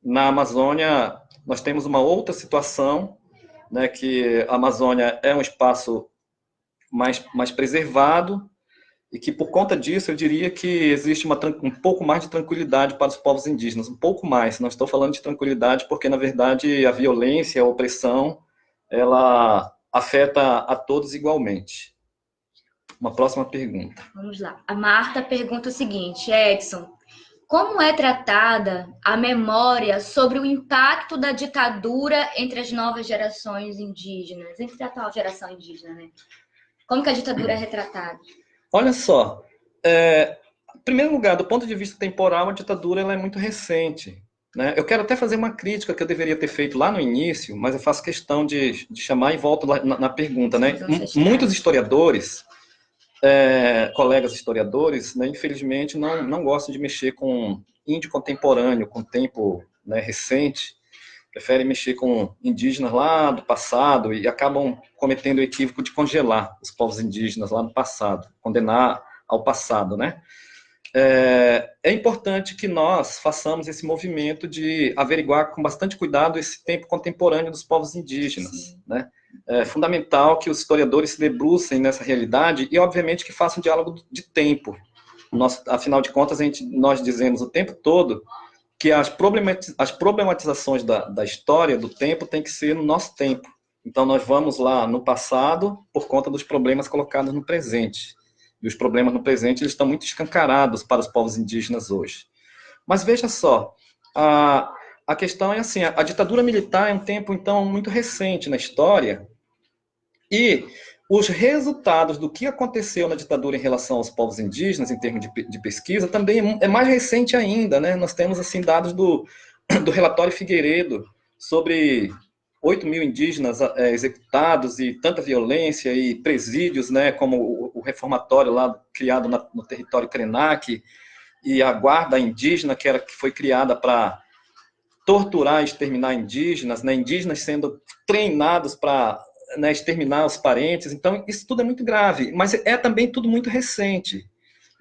Speaker 1: na Amazônia nós temos uma outra situação, né, que a Amazônia é um espaço mais preservado, e que, por conta disso, eu diria que existe um pouco mais de tranquilidade para os povos indígenas, um pouco mais. Não estou falando de tranquilidade porque, na verdade, a violência, a opressão, ela afeta a todos igualmente. Uma próxima pergunta.
Speaker 2: Vamos lá. A Marta pergunta o seguinte, Edson, como é tratada a memória sobre o impacto da ditadura entre as novas gerações indígenas, entre a atual geração indígena, né? Como que a ditadura é retratada?
Speaker 1: Olha só, em primeiro lugar, do ponto de vista temporal, a ditadura ela é muito recente, né? Eu quero até fazer uma crítica que eu deveria ter feito lá no início, mas eu faço questão de chamar e volto na pergunta, né? Muitos historiadores, colegas historiadores, né, infelizmente não gostam de mexer com índio contemporâneo, com tempo, né, recente, preferem mexer com indígenas lá do passado e acabam cometendo o equívoco de congelar os povos indígenas lá no passado, condenar ao passado, né? É importante que nós façamos esse movimento de averiguar com bastante cuidado esse tempo contemporâneo dos povos indígenas, né? É fundamental que os historiadores se debrucem nessa realidade e, obviamente, que façam um diálogo de tempo. Afinal de contas, nós dizemos o tempo todo que as problematizações da história, do tempo, tem que ser no nosso tempo. Então, nós vamos lá no passado por conta dos problemas colocados no presente. E os problemas no presente eles estão muito escancarados para os povos indígenas hoje. Mas veja só, a questão é assim, a ditadura militar é um tempo, então, muito recente na história, e os resultados do que aconteceu na ditadura em relação aos povos indígenas, em termos de pesquisa, também é mais recente ainda, né? Nós temos, assim, dados do relatório Figueiredo sobre 8 mil indígenas executados e tanta violência e presídios, né? Como o reformatório lá criado no território Krenak e a guarda indígena que foi criada para torturar e exterminar indígenas, né? Indígenas sendo treinados para, né, exterminar os parentes. Então, isso tudo é muito grave, mas é também tudo muito recente.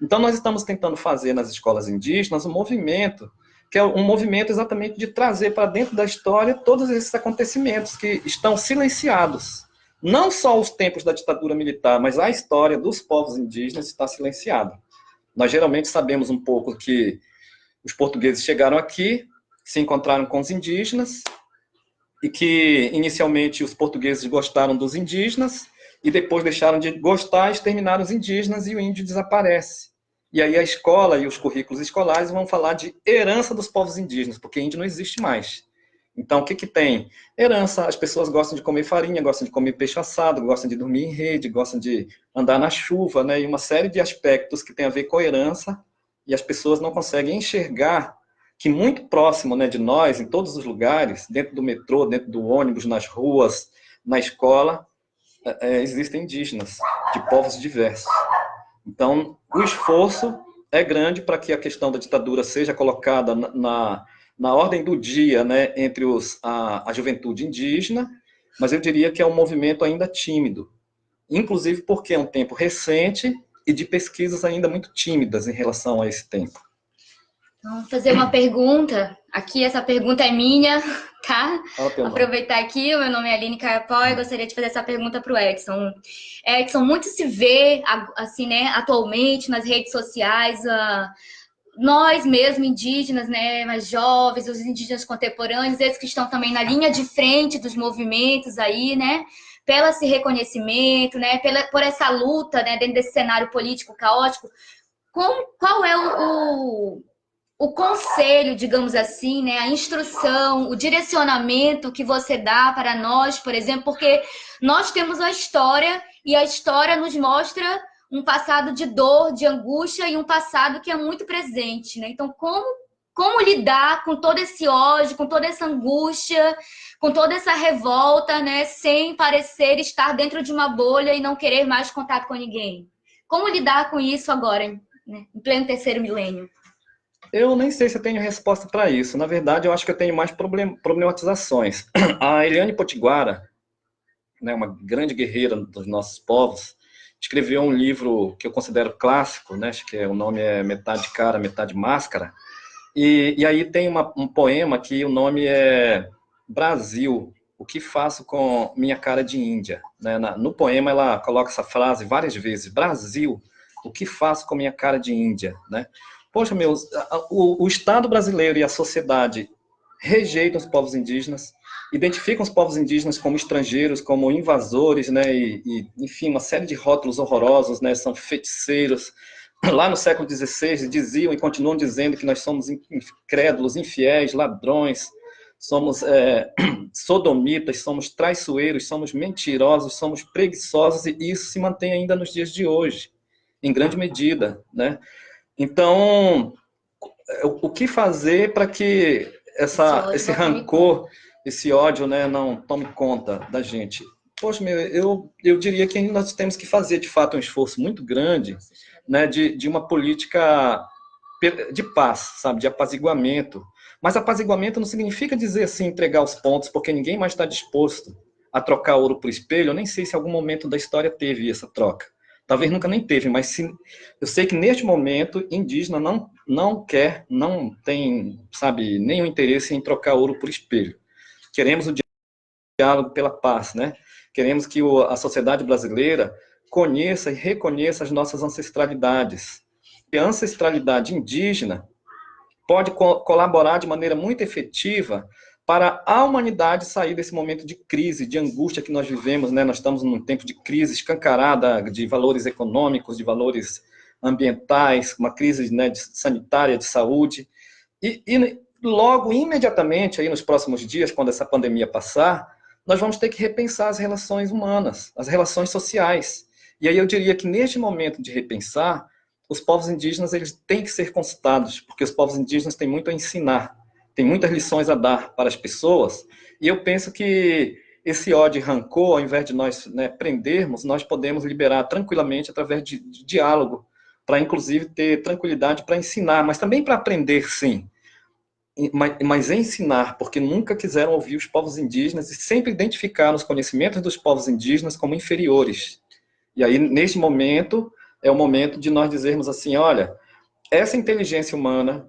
Speaker 1: Então, nós estamos tentando fazer nas escolas indígenas um movimento, que é um movimento exatamente de trazer para dentro da história todos esses acontecimentos que estão silenciados. Não só os tempos da ditadura militar, mas a história dos povos indígenas está silenciada. Nós geralmente sabemos um pouco que os portugueses chegaram aqui, se encontraram com os indígenas, e que inicialmente os portugueses gostaram dos indígenas, e depois deixaram de gostar, exterminaram os indígenas e o índio desaparece. E aí a escola e os currículos escolares vão falar de herança dos povos indígenas, porque índio não existe mais. Então, o que tem? Herança, as pessoas gostam de comer farinha, gostam de comer peixe assado, gostam de dormir em rede, gostam de andar na chuva, né? E uma série de aspectos que tem a ver com herança, e as pessoas não conseguem enxergar que muito próximo, né, de nós, em todos os lugares, dentro do metrô, dentro do ônibus, nas ruas, na escola, existem indígenas, de povos diversos. Então, o esforço é grande para que a questão da ditadura seja colocada na ordem do dia, né, entre a juventude indígena, mas eu diria que é um movimento ainda tímido, inclusive porque é um tempo recente e de pesquisas ainda muito tímidas em relação a esse tempo.
Speaker 2: Então, vou fazer uma pergunta. Aqui, essa pergunta é minha, tá? Aproveitar aqui, o meu nome é Aline Caiapó e gostaria de fazer essa pergunta para o Edson. Edson, muito se vê, assim, né, atualmente nas redes sociais, nós mesmo, indígenas, né, mais jovens, os indígenas contemporâneos, esses que estão também na linha de frente dos movimentos aí, né, pelo esse reconhecimento, né, por essa luta, né, dentro desse cenário político caótico, qual é o conselho, digamos assim, né, a instrução, o direcionamento que você dá para nós, por exemplo, porque nós temos a história e a história nos mostra um passado de dor, de angústia e um passado que é muito presente, né? Então, como lidar com todo esse ódio, com toda essa angústia, com toda essa revolta, né, sem parecer estar dentro de uma bolha e não querer mais contato com ninguém? Como lidar com isso agora, né, em pleno terceiro milênio?
Speaker 1: Eu nem sei se eu tenho resposta para isso. Na verdade, eu acho que eu tenho mais problematizações. A Eliane Potiguara, né, uma grande guerreira dos nossos povos, escreveu um livro que eu considero clássico, né, acho que o nome é Metade Cara, Metade Máscara, e aí tem um poema que o nome é Brasil, o que faço com minha cara de Índia? Né? No poema ela coloca essa frase várias vezes, Brasil, o que faço com minha cara de Índia? Né? Poxa, o Estado brasileiro e a sociedade rejeitam os povos indígenas, identificam os povos indígenas como estrangeiros, como invasores, né, enfim, uma série de rótulos horrorosos, né, são feiticeiros. Lá no século XVI diziam e continuam dizendo que nós somos incrédulos, infiéis, ladrões, somos sodomitas, somos traiçoeiros, somos mentirosos, somos preguiçosos, e isso se mantém ainda nos dias de hoje, em grande medida, né? Então, o que fazer para que esse rancor, esse ódio, né, não tome conta da gente? Poxa, eu diria que nós temos que fazer, de fato, um esforço muito grande, né, de uma política de paz, sabe, de apaziguamento. Mas apaziguamento não significa dizer assim, entregar os pontos, porque ninguém mais está disposto a trocar ouro por espelho. Eu nem sei se em algum momento da história teve essa troca. Talvez nunca nem teve, mas eu sei que neste momento indígena não quer, não tem, sabe, nenhum interesse em trocar ouro por espelho. Queremos o diálogo pela paz, né? Queremos que a sociedade brasileira conheça e reconheça as nossas ancestralidades. E a ancestralidade indígena pode colaborar de maneira muito efetiva para a humanidade sair desse momento de crise, de angústia que nós vivemos, né? Nós estamos num tempo de crise escancarada de valores econômicos, de valores ambientais, uma crise, né, sanitária, de saúde. E logo, imediatamente, aí nos próximos dias, quando essa pandemia passar, nós vamos ter que repensar as relações humanas, as relações sociais. E aí eu diria que neste momento de repensar, os povos indígenas eles têm que ser consultados, porque os povos indígenas têm muito a ensinar, têm muitas lições a dar para as pessoas, e eu penso que esse ódio e rancor, ao invés de nós, né, prendermos, nós podemos liberar tranquilamente através de diálogo, para inclusive ter tranquilidade para ensinar, mas também para aprender, sim. Mas ensinar, porque nunca quiseram ouvir os povos indígenas e sempre identificaram os conhecimentos dos povos indígenas como inferiores. E aí, neste momento, é o momento de nós dizermos assim, olha, essa inteligência humana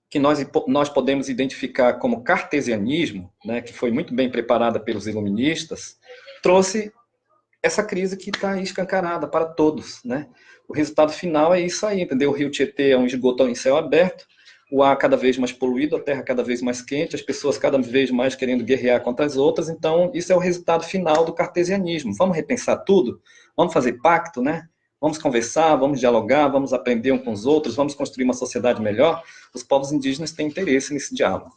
Speaker 1: que nós podemos identificar como cartesianismo, né, que foi muito bem preparada pelos iluministas, trouxe essa crise que está escancarada para todos, né? O resultado final é isso aí, entendeu? O rio Tietê é um esgoto em céu aberto, o ar cada vez mais poluído, a terra cada vez mais quente, as pessoas cada vez mais querendo guerrear contra as outras, então isso é o resultado final do cartesianismo. Vamos repensar tudo? Vamos fazer pacto, né? Vamos conversar, vamos dialogar, vamos aprender uns com os outros, vamos construir uma sociedade melhor. Os povos indígenas têm interesse nesse diálogo.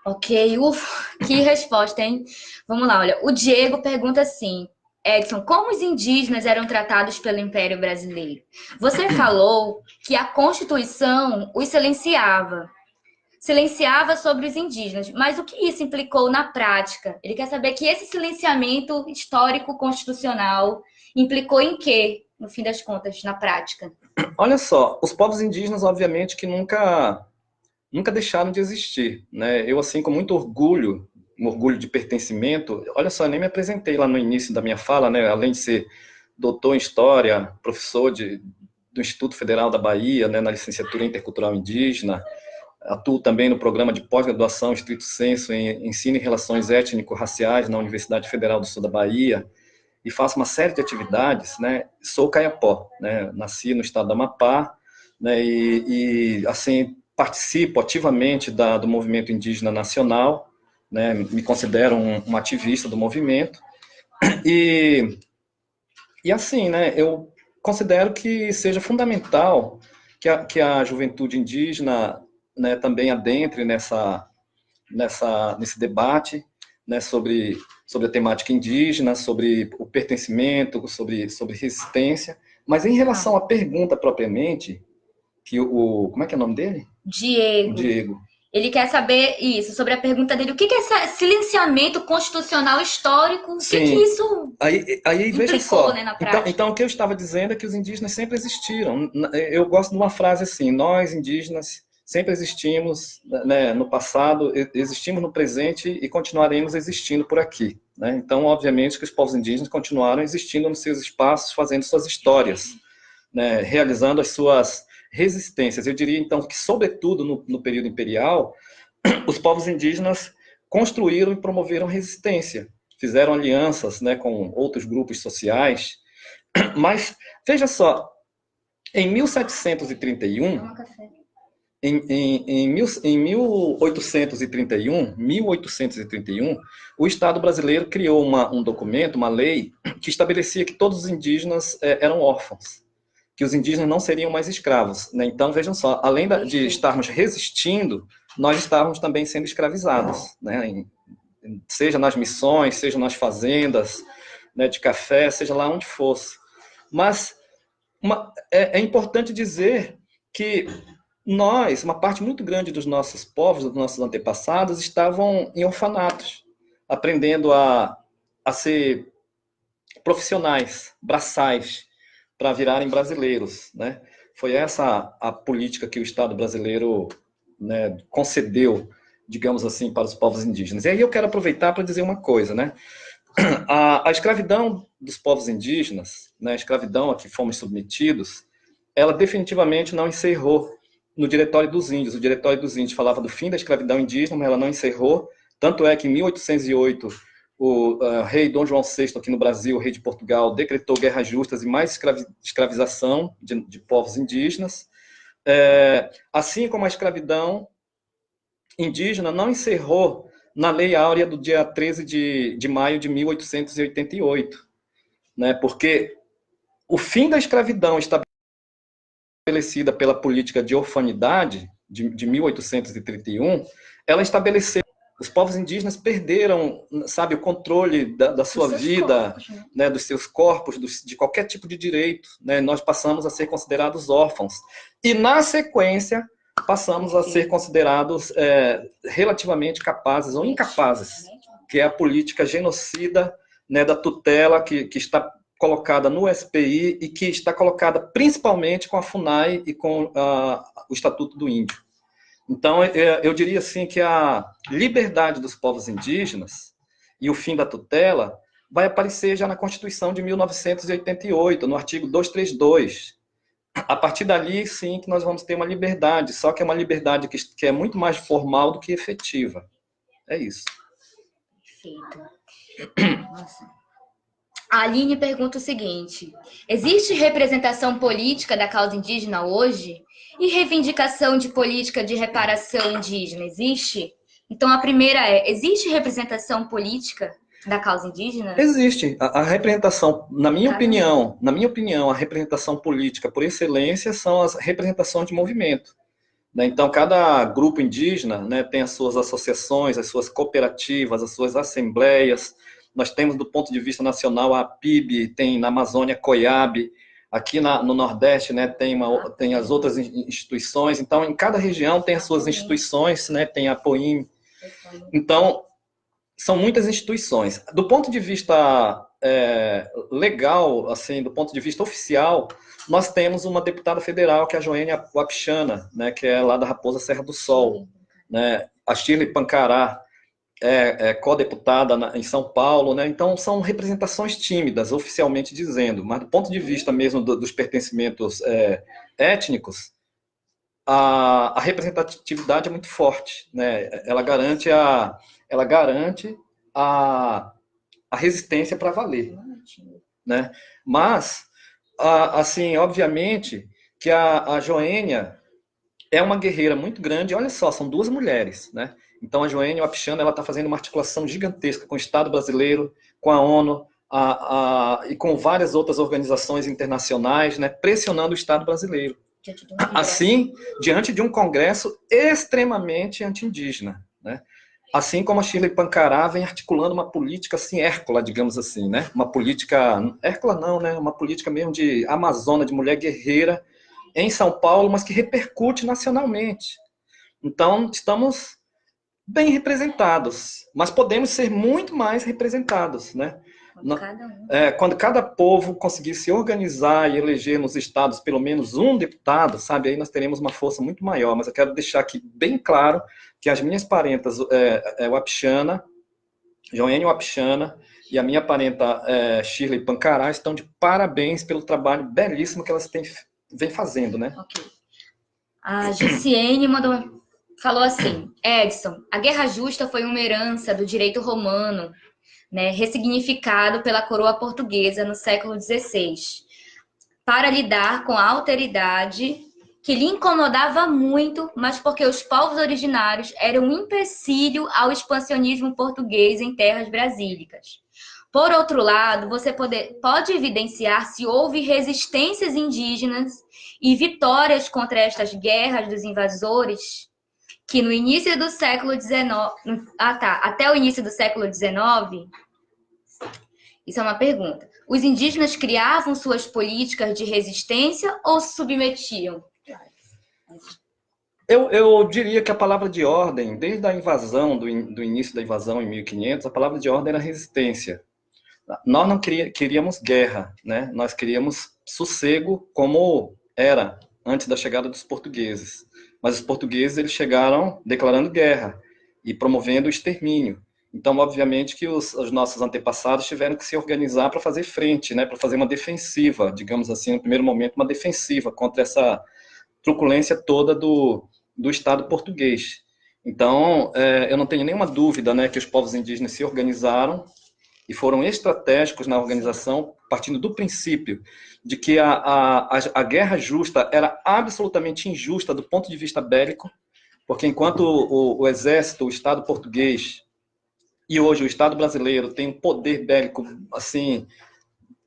Speaker 2: Ok, que resposta, hein? Vamos lá, olha, o Diego pergunta assim, Edson, como os indígenas eram tratados pelo Império Brasileiro? Você falou que a Constituição os silenciava sobre os indígenas, mas o que isso implicou na prática? Ele quer saber que esse silenciamento histórico constitucional implicou em quê, no fim das contas, na prática?
Speaker 1: Olha só, os povos indígenas, obviamente, que nunca deixaram de existir, né? Eu, assim, com muito orgulho, um orgulho de pertencimento, olha só, eu nem me apresentei lá no início da minha fala, né? Além de ser doutor em História, professor do Instituto Federal da Bahia, né, na licenciatura intercultural indígena, atuo também no programa de pós-graduação estrito sensu em ensino e relações étnico-raciais na Universidade Federal do Sul da Bahia, e faço uma série de atividades, né? Sou caiapó, né? Nasci no estado do Amapá, né? E assim, participo ativamente do movimento indígena nacional, né? Me considero um ativista do movimento, E, e assim, né, eu considero que seja fundamental que a juventude indígena, né, também adentre nesse debate, né, sobre a temática indígena, sobre o pertencimento, sobre resistência. Mas em relação à pergunta propriamente, como é que é o nome dele?
Speaker 2: Diego.
Speaker 1: O Diego.
Speaker 2: Ele quer saber isso, sobre a pergunta dele, o que é esse silenciamento constitucional histórico? O que isso
Speaker 1: aí veja só,
Speaker 2: né, na prática?
Speaker 1: Então o que eu estava dizendo é que os indígenas sempre existiram. Eu gosto de uma frase assim, nós indígenas sempre existimos, né, no passado, existimos no presente e continuaremos existindo por aqui. Né? Então, obviamente, que os povos indígenas continuaram existindo nos seus espaços, fazendo suas histórias, né, realizando as suas resistências. Eu diria, então, que, sobretudo no período imperial, os povos indígenas construíram e promoveram resistência, fizeram alianças, né, com outros grupos sociais. Mas, veja só, em 1731, em 1831, o Estado brasileiro criou um documento, uma lei, que estabelecia que todos os indígenas eram órfãos, que os indígenas não seriam mais escravos. Né? Então, vejam só, além de estarmos resistindo, nós estávamos também sendo escravizados, né? Seja nas missões, seja nas fazendas, né, de café, seja lá onde fosse. Mas é importante dizer que uma parte muito grande dos nossos povos, dos nossos antepassados, estavam em orfanatos, aprendendo a ser profissionais, braçais, para virarem brasileiros. Né? Foi essa a política que o Estado brasileiro, né, concedeu, digamos assim, para os povos indígenas. E aí eu quero aproveitar para dizer uma coisa, né? A escravidão dos povos indígenas, né, a escravidão a que fomos submetidos, ela definitivamente não encerrou no Diretório dos Índios. O Diretório dos Índios falava do fim da escravidão indígena, mas ela não encerrou. Tanto é que em 1808, o rei Dom João VI, aqui no Brasil, o rei de Portugal, decretou guerras justas e mais escravização de povos indígenas. Assim como a escravidão indígena não encerrou na Lei Áurea do dia 13 de maio de 1888, né? Porque o fim da escravidão estabelecida pela política de orfanidade de 1831, ela estabeleceu os povos indígenas perderam, sabe, o controle da sua vida, corpos, né, dos seus corpos, de qualquer tipo de direito. Né? Nós passamos a ser considerados órfãos. E, na sequência, passamos a ser considerados relativamente capazes ou incapazes, que é a política genocida, né, da tutela que está colocada no SPI e que está colocada principalmente com a FUNAI e com o Estatuto do Índio. Então, eu diria assim que a liberdade dos povos indígenas e o fim da tutela vai aparecer já na Constituição de 1988, no artigo 232. A partir dali, sim, que nós vamos ter uma liberdade, só que é uma liberdade que é muito mais formal do que efetiva. É isso.
Speaker 2: Perfeito. Nossa. A Aline pergunta o seguinte: existe representação política da causa indígena hoje? E reivindicação de política de reparação indígena existe? Então, a primeira existe representação política da causa indígena?
Speaker 1: Existe. A representação, na minha opinião, a representação política por excelência são as representações de movimento. Né? Então, cada grupo indígena, né, tem as suas associações, as suas cooperativas, as suas assembleias. Nós temos, do ponto de vista nacional, a PIB, tem na Amazônia, COIAB, aqui no Nordeste, né, tem as outras instituições. Então, em cada região tem as suas instituições, né, tem a POIM. Então, são muitas instituições. Do ponto de vista legal, assim, do ponto de vista oficial, nós temos uma deputada federal, que é a Joênia Wapichana, né, que é lá da Raposa Serra do Sol. Né, a Shirley Pancará co-deputada em São Paulo, né? Então são representações tímidas, oficialmente dizendo, mas do ponto de vista mesmo dos pertencimentos étnicos, a representatividade é muito forte, né? Ela garante a resistência para valer, né? Mas, assim, obviamente que a Joênia é uma guerreira muito grande. Olha só, são duas mulheres, né? Então, a Joênia Wapichana, ela está fazendo uma articulação gigantesca com o Estado brasileiro, com a ONU, e com várias outras organizações internacionais, né, pressionando o Estado brasileiro. Assim, diante de um Congresso extremamente anti-indígena, né? Assim como a Shirley Pancará vem articulando uma política assim, Hércula, digamos assim, né? Uma política, Hércula não, né? Uma política mesmo de amazona, de mulher guerreira em São Paulo, mas que repercute nacionalmente. Então, estamos bem representados, mas podemos ser muito mais representados, né? Quando cada povo conseguir se organizar e eleger nos estados pelo menos um deputado, sabe, aí nós teremos uma força muito maior. Mas eu quero deixar aqui bem claro que as minhas parentas, Wapixana, Joênia Wapixana, e a minha parenta Shirley Pancará estão de parabéns pelo trabalho belíssimo que elas vêm fazendo, né?
Speaker 2: Ok. A Giciene falou assim: Edson, a guerra justa foi uma herança do direito romano, né, ressignificado pela coroa portuguesa no século XVI, para lidar com a alteridade que lhe incomodava muito, mas porque os povos originários eram um empecilho ao expansionismo português em terras brasílicas. Por outro lado, você pode evidenciar se houve resistências indígenas e vitórias contra estas guerras dos invasores, que no início do século XIX... até o início do século XIX... Isso é uma pergunta. Os indígenas criavam suas políticas de resistência ou se submetiam?
Speaker 1: Eu diria que a palavra de ordem, desde a invasão, do início da invasão em 1500, a palavra de ordem era resistência. Nós não queríamos guerra, né? Nós queríamos sossego como era antes da chegada dos portugueses. Mas os portugueses eles chegaram declarando guerra e promovendo o extermínio. Então, obviamente, que os nossos antepassados tiveram que se organizar para fazer frente, né? Para fazer uma defensiva, digamos assim, no primeiro momento, uma defensiva contra essa truculência toda do Estado português. Então, eu não tenho nenhuma dúvida, né, que os povos indígenas se organizaram e foram estratégicos na organização, partindo do princípio de que a guerra justa era absolutamente injusta do ponto de vista bélico, porque enquanto o exército, o Estado português e hoje o Estado brasileiro tem um poder bélico assim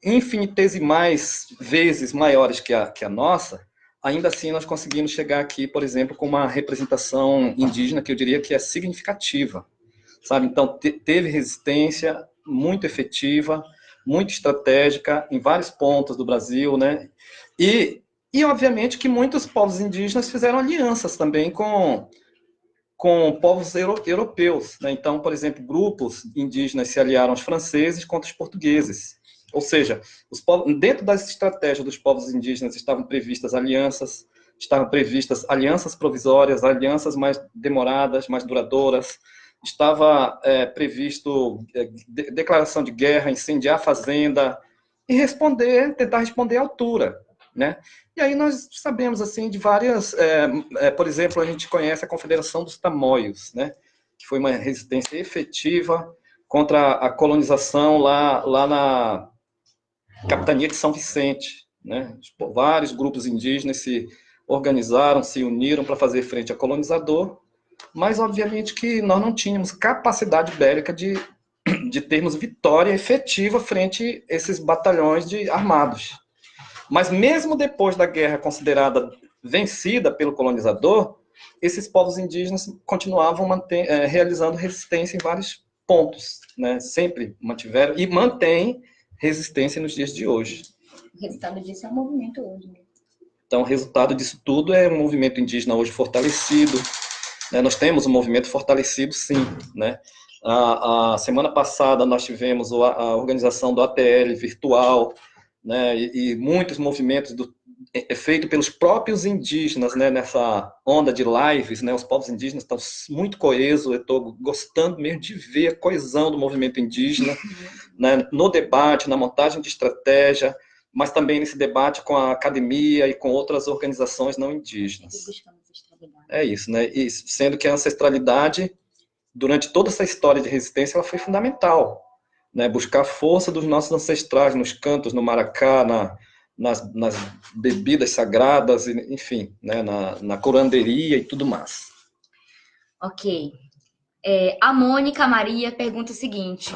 Speaker 1: infinitesimais vezes maiores que a nossa, ainda assim nós conseguimos chegar aqui, por exemplo, com uma representação indígena que eu diria que é significativa, sabe? Então, teve resistência muito efetiva, muito estratégica em vários pontos do Brasil, né? E obviamente, que muitos povos indígenas fizeram alianças também com povos europeus, né? Então, por exemplo, grupos indígenas se aliaram aos franceses contra os portugueses. Ou seja, dentro das estratégias dos povos indígenas estavam previstas alianças provisórias, alianças mais demoradas, mais duradouras. Estava previsto declaração de guerra, incendiar a fazenda e tentar responder à altura, né? E aí nós sabemos assim de várias, por exemplo, a gente conhece a Confederação dos Tamoios, né? Que foi uma resistência efetiva contra a colonização lá na Capitania de São Vicente, né? Vários grupos indígenas se organizaram, se uniram para fazer frente ao colonizador, mas obviamente que nós não tínhamos capacidade bélica de termos vitória efetiva frente a esses batalhões armados. Mas mesmo depois da guerra considerada vencida pelo colonizador, esses povos indígenas continuavam realizando resistência em vários pontos, né? Sempre mantiveram e mantêm resistência nos dias de hoje.
Speaker 2: O resultado disso é um movimento hoje, né?
Speaker 1: Então, o resultado disso tudo é um movimento indígena hoje fortalecido, né? Nós temos um movimento fortalecido, sim, né? A semana passada nós tivemos a organização do ATL virtual, né? E muitos movimentos feito pelos próprios indígenas, né? Nessa onda de lives, né? Os povos indígenas estão muito coesos. Eu estou gostando mesmo de ver a coesão do movimento indígena, né? No debate, na montagem de estratégia, mas também nesse debate com a academia e com outras organizações não indígenas. É isso, né? E sendo que a ancestralidade, durante toda essa história de resistência, ela foi fundamental, né? Buscar a força dos nossos ancestrais nos cantos, no maracá, nas bebidas sagradas, enfim, né? na curanderia e tudo mais.
Speaker 2: Ok. A Mônica Maria pergunta o seguinte: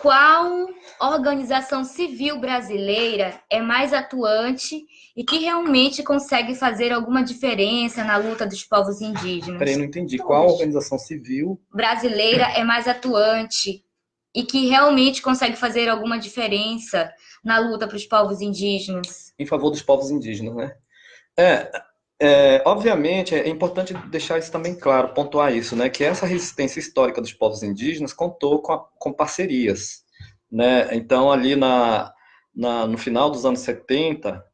Speaker 2: qual organização civil brasileira é mais atuante e que realmente consegue fazer alguma diferença na luta dos povos indígenas?
Speaker 1: Peraí, não entendi. Qual organização civil
Speaker 2: brasileira é mais atuante e que realmente consegue fazer alguma diferença na luta para os povos indígenas?
Speaker 1: em favor dos povos indígenas, né? Obviamente, é importante deixar isso também claro, pontuar isso, né? Que essa resistência histórica dos povos indígenas contou com parcerias, né? Então, ali no final dos anos 70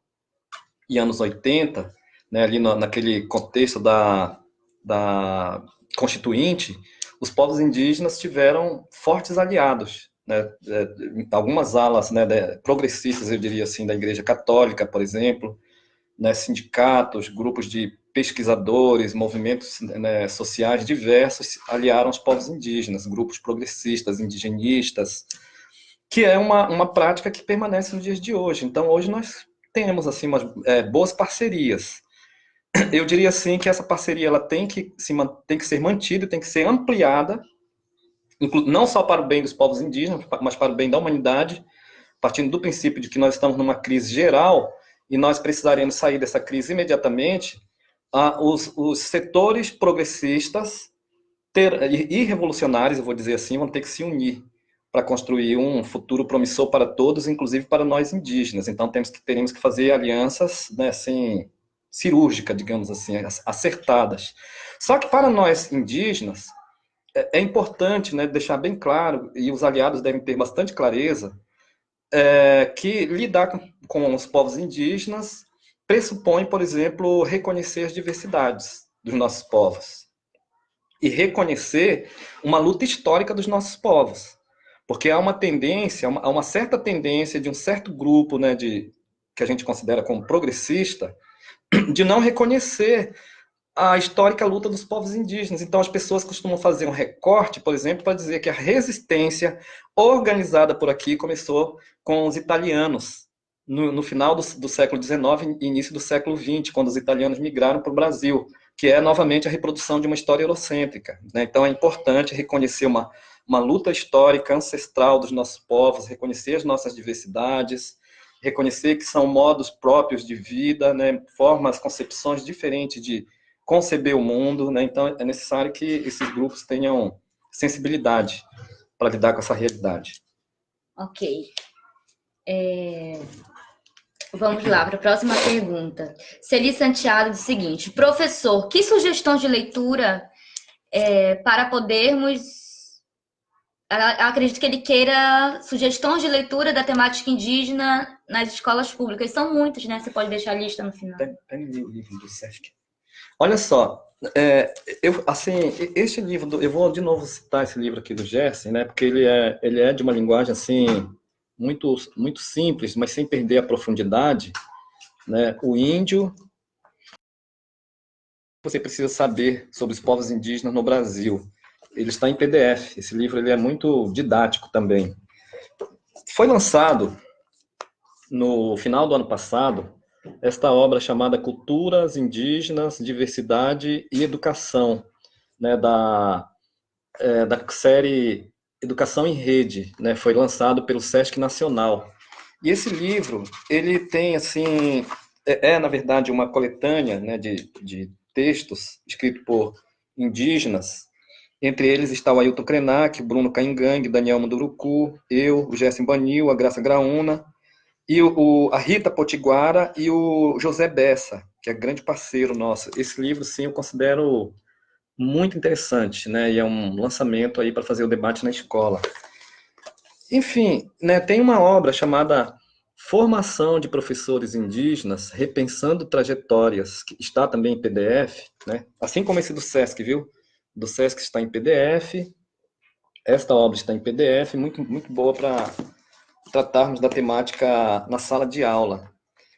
Speaker 1: e anos 80, né, ali naquele contexto da Constituinte, os povos indígenas tiveram fortes aliados, né? Algumas alas, né, progressistas, eu diria assim, da Igreja Católica, por exemplo, né, sindicatos, grupos de pesquisadores, movimentos, né, sociais diversos aliaram os povos indígenas, grupos progressistas, indigenistas, que é uma prática que permanece nos dias de hoje. Então, hoje nós temos assim boas parcerias. Eu diria assim que essa parceria ela tem que ser mantida, tem que ser ampliada, não só para o bem dos povos indígenas, mas para o bem da humanidade, partindo do princípio de que nós estamos numa crise geral e nós precisaremos sair dessa crise imediatamente. Os setores progressistas e revolucionários, eu vou dizer assim, vão ter que se unir para construir um futuro promissor para todos, inclusive para nós indígenas. Então, teremos que fazer alianças, né, assim, cirúrgicas, digamos assim, acertadas. Só que para nós indígenas, é importante, né, deixar bem claro, e os aliados devem ter bastante clareza, que lidar com os povos indígenas pressupõe, por exemplo, reconhecer as diversidades dos nossos povos e reconhecer uma luta histórica dos nossos povos. Porque há uma certa tendência de um certo grupo, né, que a gente considera como progressista, de não reconhecer a histórica luta dos povos indígenas. Então, as pessoas costumam fazer um recorte, por exemplo, para dizer que a resistência organizada por aqui começou com os italianos, no final do século XIX e início do século XX, quando os italianos migraram para o Brasil, que é novamente a reprodução de uma história eurocêntrica, né? Então, é importante reconhecer uma luta histórica ancestral dos nossos povos, reconhecer as nossas diversidades, reconhecer que são modos próprios de vida, né? Formas, concepções diferentes de conceber o mundo, né? Então é necessário que esses grupos tenham sensibilidade para lidar com essa realidade.
Speaker 2: Ok. Vamos lá para a próxima pergunta. Celi Santiago diz o seguinte: professor, que sugestões de leitura para podermos... Acredito que ele queira sugestões de leitura da temática indígena nas escolas públicas. São muitas, né? Você pode deixar a lista no final.
Speaker 1: Tem o livro do Sesc. Olha só, este livro, eu vou de novo citar esse livro aqui do Gerson, né, porque ele é de uma linguagem assim, muito, muito simples, mas sem perder a profundidade, né, o índio, você precisa saber sobre os povos indígenas no Brasil. Ele está em PDF, esse livro ele é muito didático também. Foi lançado no final do ano passado, esta obra chamada Culturas Indígenas, Diversidade e Educação, né, da série Educação em Rede, né, foi lançado pelo Sesc Nacional. E esse livro, ele tem, assim, na verdade, uma coletânea, né, de textos escritos por indígenas. Entre eles está o Ailton Krenak, Bruno Caingangue, Daniel Munduruku, eu, o Gerson Banil, a Graça Graúna, e a Rita Potiguara e o José Bessa, que é grande parceiro nosso. Esse livro, sim, eu considero muito interessante, né? E é um lançamento aí para fazer o debate na escola. Enfim, né, tem uma obra chamada Formação de Professores Indígenas, Repensando Trajetórias, que está também em PDF, né? Assim como esse do Sesc, viu? Do Sesc está em PDF, esta obra está em PDF, muito, muito boa para tratarmos da temática na sala de aula.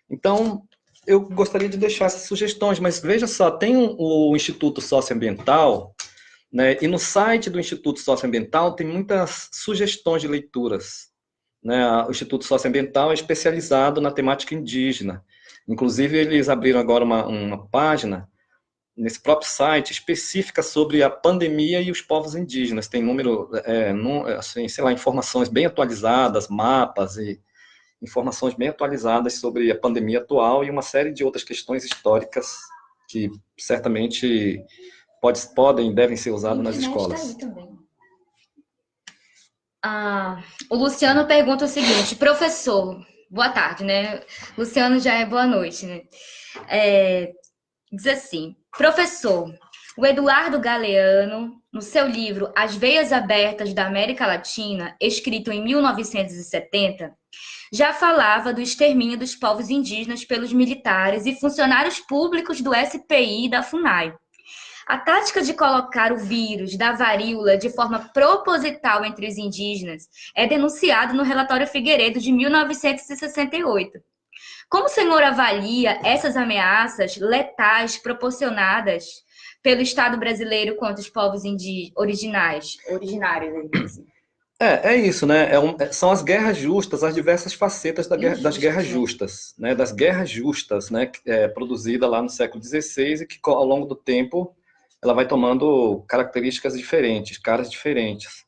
Speaker 1: Então, eu gostaria de deixar essas sugestões, mas veja só, tem o Instituto Socioambiental, né, e no site do Instituto Socioambiental tem muitas sugestões de leituras, né? O Instituto Socioambiental é especializado na temática indígena. Inclusive, eles abriram agora uma página nesse próprio site, específica sobre a pandemia e os povos indígenas. Tem número, assim, sei lá, informações bem atualizadas, mapas e informações bem atualizadas sobre a pandemia atual e uma série de outras questões históricas que certamente podem e devem ser usadas nas escolas.
Speaker 2: Tá aí também. O Luciano pergunta o seguinte: professor, boa tarde, né? Luciano já é boa noite, né? Diz assim: professor, o Eduardo Galeano, no seu livro As Veias Abertas da América Latina, escrito em 1970, já falava do extermínio dos povos indígenas pelos militares e funcionários públicos do SPI e da FUNAI. A tática de colocar o vírus da varíola de forma proposital entre os indígenas é denunciado no relatório Figueiredo de 1968. Como o senhor avalia essas ameaças letais proporcionadas pelo Estado brasileiro contra os povos originários?
Speaker 1: É isso, né? São as guerras justas, as diversas facetas das guerras justas, né? Das guerras justas, né? Produzida lá no século XVI e que, ao longo do tempo, ela vai tomando características diferentes, caras diferentes.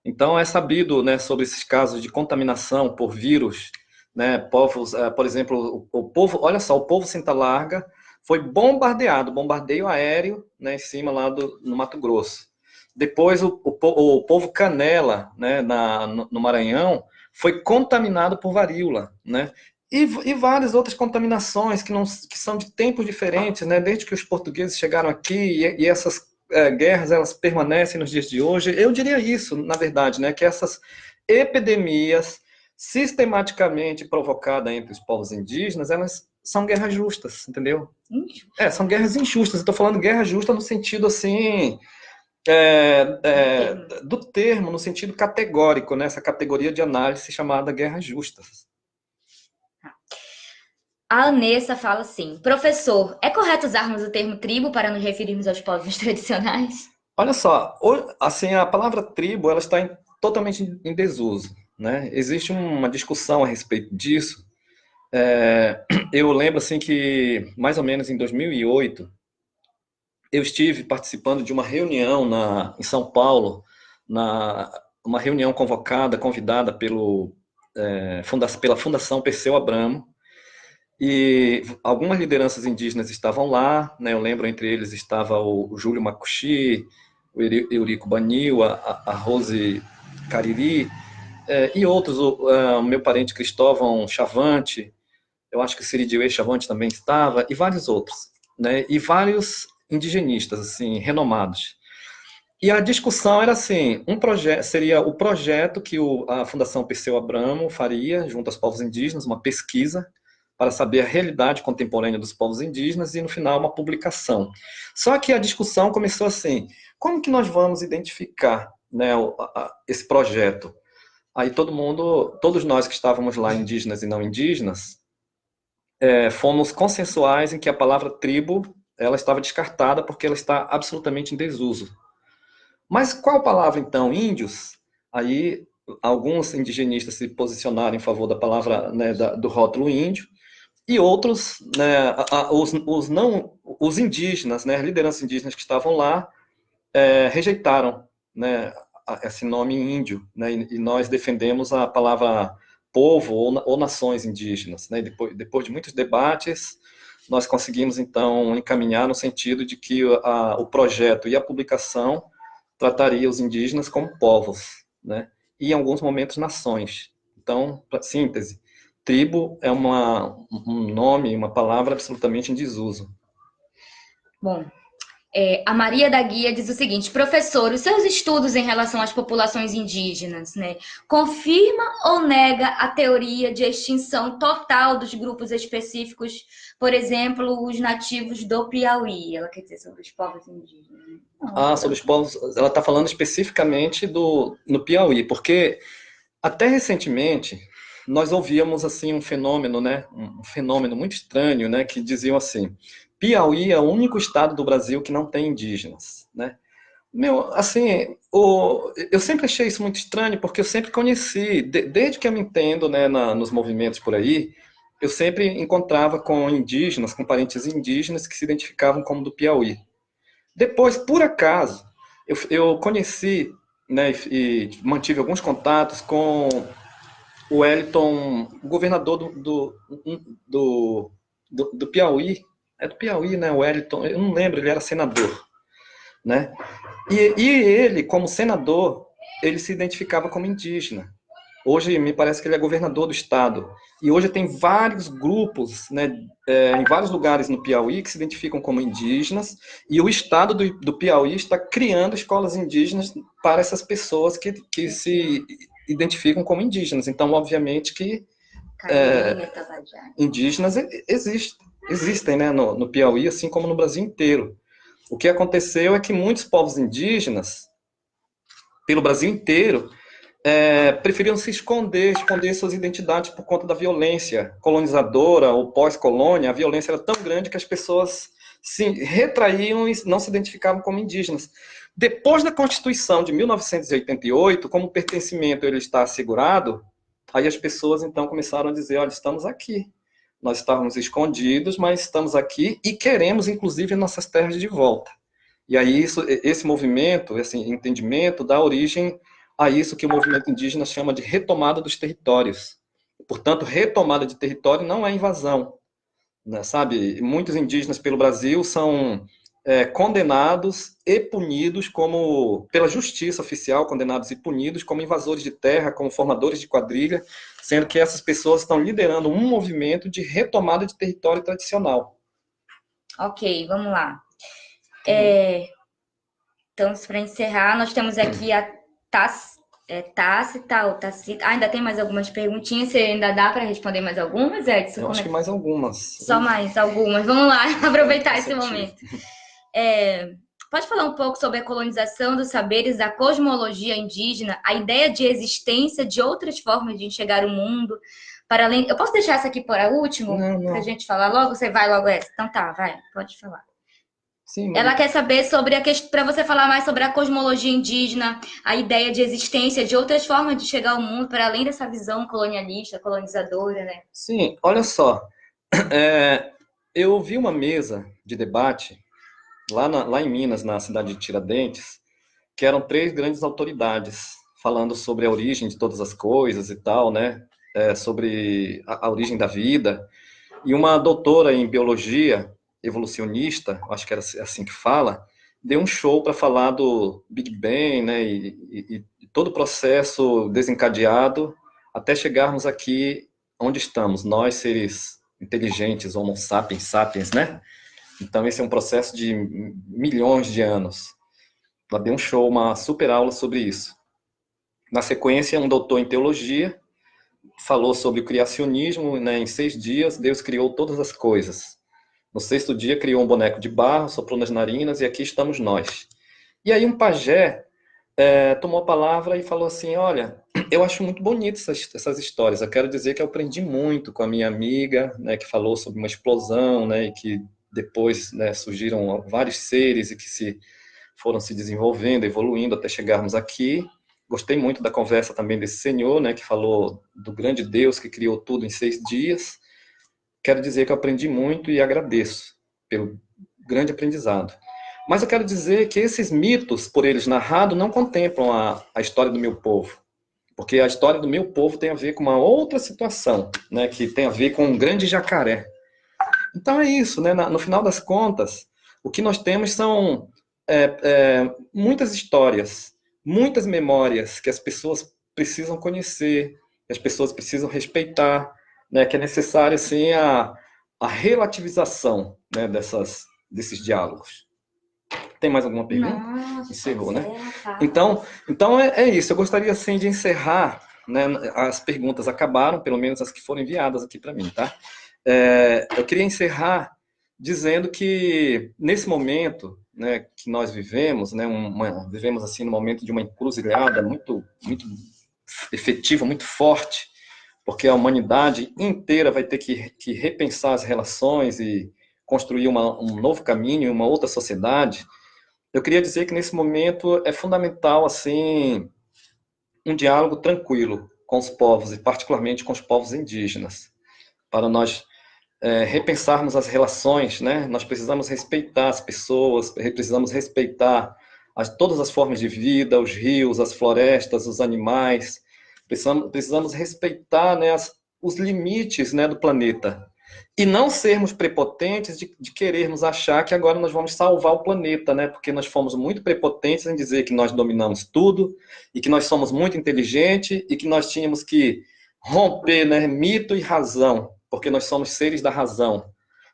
Speaker 1: Então, é sabido, né, sobre esses casos de contaminação por vírus, né? Povos, por exemplo, o povo, olha só, o povo Senta Larga foi bombardeio aéreo, né, em cima lá no Mato Grosso. Depois, o povo Canela, né, no Maranhão, foi contaminado por varíola, né? E várias outras contaminações que são de tempos diferentes, né? Desde que os portugueses chegaram aqui e essas guerras elas permanecem nos dias de hoje. Eu diria isso, na verdade, né? Que essas epidemias sistematicamente provocadas entre os povos indígenas, elas são guerras justas, entendeu? São guerras injustas. Estou falando guerra justa no sentido assim do termo, no sentido categórico, né? Essa categoria de análise chamada guerras justas.
Speaker 2: A Anessa fala assim: professor, é correto usarmos o termo tribo para nos referirmos aos povos tradicionais?
Speaker 1: Olha só, assim, a palavra tribo ela está totalmente em desuso, né? Existe uma discussão a respeito disso. Eu lembro assim que mais ou menos em 2008 eu estive participando de uma reunião em São Paulo, uma reunião convidada pela Fundação Perseu Abramo, e algumas lideranças indígenas estavam lá, né? Eu lembro, entre eles estava o Júlio Macuxi, o Eurico Banil, a Rose Cariri, e outros, o meu parente Cristóvão Chavante, eu acho que o Siridiuê Chavante também estava, e vários outros, né? E vários indigenistas, assim, renomados. E a discussão era assim, seria o projeto que a Fundação Perseu Abramo faria junto aos povos indígenas, uma pesquisa para saber a realidade contemporânea dos povos indígenas e, no final, uma publicação. Só que a discussão começou assim, como que nós vamos identificar, né, esse projeto? Aí todos nós que estávamos lá, indígenas e não indígenas, fomos consensuais em que a palavra tribo ela estava descartada porque ela está absolutamente em desuso. Mas qual palavra, então? Índios? Aí alguns indigenistas se posicionaram em favor da palavra, né, do rótulo índio, e outros, né, os indígenas, né, as lideranças indígenas que estavam lá, rejeitaram, né, esse nome índio, né, e nós defendemos a palavra povo ou nações indígenas, né, depois de muitos debates, nós conseguimos, então, encaminhar no sentido de que o projeto e a publicação trataria os indígenas como povos, né, e, em alguns momentos, nações. Então, para síntese, tribo é um nome, uma palavra absolutamente em desuso.
Speaker 2: Bom, a Maria da Guia diz o seguinte: professor, os seus estudos em relação às populações indígenas, né, confirma ou nega a teoria de extinção total dos grupos específicos, por exemplo, os nativos do Piauí? Ela quer dizer sobre os povos indígenas.
Speaker 1: Sobre os povos, ela está falando especificamente no Piauí, porque até recentemente nós ouvíamos assim um fenômeno, né, um fenômeno muito estranho, né, que diziam assim: Piauí é o único estado do Brasil que não tem indígenas, né? Assim, eu sempre achei isso muito estranho, porque eu sempre conheci, desde que eu me entendo, né, nos movimentos por aí, eu sempre encontrava com indígenas, com parentes indígenas que se identificavam como do Piauí. Depois, por acaso, eu conheci, né, e mantive alguns contatos com o Wellington, o governador do Piauí. É do Piauí, né? O Wellington, eu não lembro, ele era senador, né? E ele, como senador, ele se identificava como indígena. Hoje, me parece que ele é governador do estado. E hoje tem vários grupos, né, em vários lugares no Piauí que se identificam como indígenas, e o estado do Piauí está criando escolas indígenas para essas pessoas que se identificam como indígenas. Então, obviamente que indígenas existem, né, no Piauí, assim como no Brasil inteiro. O que aconteceu é que muitos povos indígenas, pelo Brasil inteiro, preferiam se esconder suas identidades por conta da violência colonizadora ou pós-colônia. A violência era tão grande que as pessoas se retraíam e não se identificavam como indígenas. Depois da Constituição de 1988, como o pertencimento ele está assegurado, aí as pessoas então começaram a dizer, olha, estamos aqui. Nós estávamos escondidos, mas estamos aqui e queremos, inclusive, nossas terras de volta. E aí esse movimento, esse entendimento dá origem a isso que o movimento indígena chama de retomada dos territórios. Portanto, retomada de território não é invasão, né, sabe? Muitos indígenas pelo Brasil são condenados e punidos pela justiça oficial, condenados e punidos como invasores de terra, como formadores de quadrilha, sendo que essas pessoas estão liderando um movimento de retomada de território tradicional.
Speaker 2: Ok, vamos lá. Então, para encerrar, nós temos aqui a Tácita. Ainda tem mais algumas perguntinhas. Você ainda dá para responder mais algumas, Edson?
Speaker 1: Eu acho que mais algumas.
Speaker 2: Só mais algumas. Vamos lá, aproveitar esse momento. Pode falar um pouco sobre a colonização dos saberes da cosmologia indígena, a ideia de existência de outras formas de enxergar o mundo, para além... Eu posso deixar essa aqui para último? Para a gente falar logo? Você vai logo essa? Então tá, vai, pode falar. Sim, mas... Ela quer saber sobre a questão, para você falar mais sobre a cosmologia indígena, a ideia de existência de outras formas de chegar ao mundo, para além dessa visão colonialista, colonizadora, né?
Speaker 1: Sim, olha só. Eu vi uma mesa de debate lá em Minas, na cidade de Tiradentes, que eram 3 grandes autoridades falando sobre a origem de todas as coisas e tal, né? Sobre a origem da vida. E uma doutora em biologia evolucionista, acho que era assim que fala, deu um show para falar do Big Bang, né, e todo o processo desencadeado até chegarmos aqui onde estamos, nós seres inteligentes, Homo sapiens sapiens, né? Então esse é um processo de milhões de anos. Ela deu um show, uma super aula sobre isso. Na sequência, um doutor em teologia falou sobre o criacionismo, né, em 6 dias Deus criou todas as coisas. No 6º dia, criou um boneco de barro, soprou nas narinas, e aqui estamos nós. E aí um pajé tomou a palavra e falou assim, olha, eu acho muito bonito essas histórias, eu quero dizer que eu aprendi muito com a minha amiga, né, que falou sobre uma explosão, né, e que depois, né, surgiram vários seres e que foram se desenvolvendo, evoluindo até chegarmos aqui. Gostei muito da conversa também desse senhor, né, que falou do grande Deus que criou tudo em 6 dias. Quero dizer que eu aprendi muito e agradeço pelo grande aprendizado. Mas eu quero dizer que esses mitos, por eles narrados, não contemplam a história do meu povo. Porque a história do meu povo tem a ver com uma outra situação, né, que tem a ver com um grande jacaré. Então é isso, né? No final das contas, o que nós temos são muitas histórias, muitas memórias que as pessoas precisam conhecer, que as pessoas precisam respeitar, né, que é necessário assim, a relativização, né, desses diálogos. Tem mais alguma pergunta?
Speaker 2: Nossa,
Speaker 1: encerrou, né? Então é isso. Eu gostaria assim, de encerrar, né, as perguntas acabaram, pelo menos as que foram enviadas aqui para mim, tá? Eu queria encerrar dizendo que nesse momento, né, que nós vivemos, né, vivemos assim no momento de uma encruzilhada muito, muito efetiva, muito forte, porque a humanidade inteira vai ter que repensar as relações e construir um novo caminho, uma outra sociedade. Eu queria dizer que nesse momento é fundamental assim um diálogo tranquilo com os povos e particularmente com os povos indígenas, para nós repensarmos as relações, né? Nós precisamos respeitar as pessoas, precisamos respeitar todas as formas de vida, os rios, as florestas, os animais. Precisamos respeitar, né, os limites, né, do planeta. E não sermos prepotentes de querermos achar que agora nós vamos salvar o planeta, né? Porque nós fomos muito prepotentes em dizer que nós dominamos tudo e que nós somos muito inteligentes e que nós tínhamos que romper, né, mito e razão, porque nós somos seres da razão,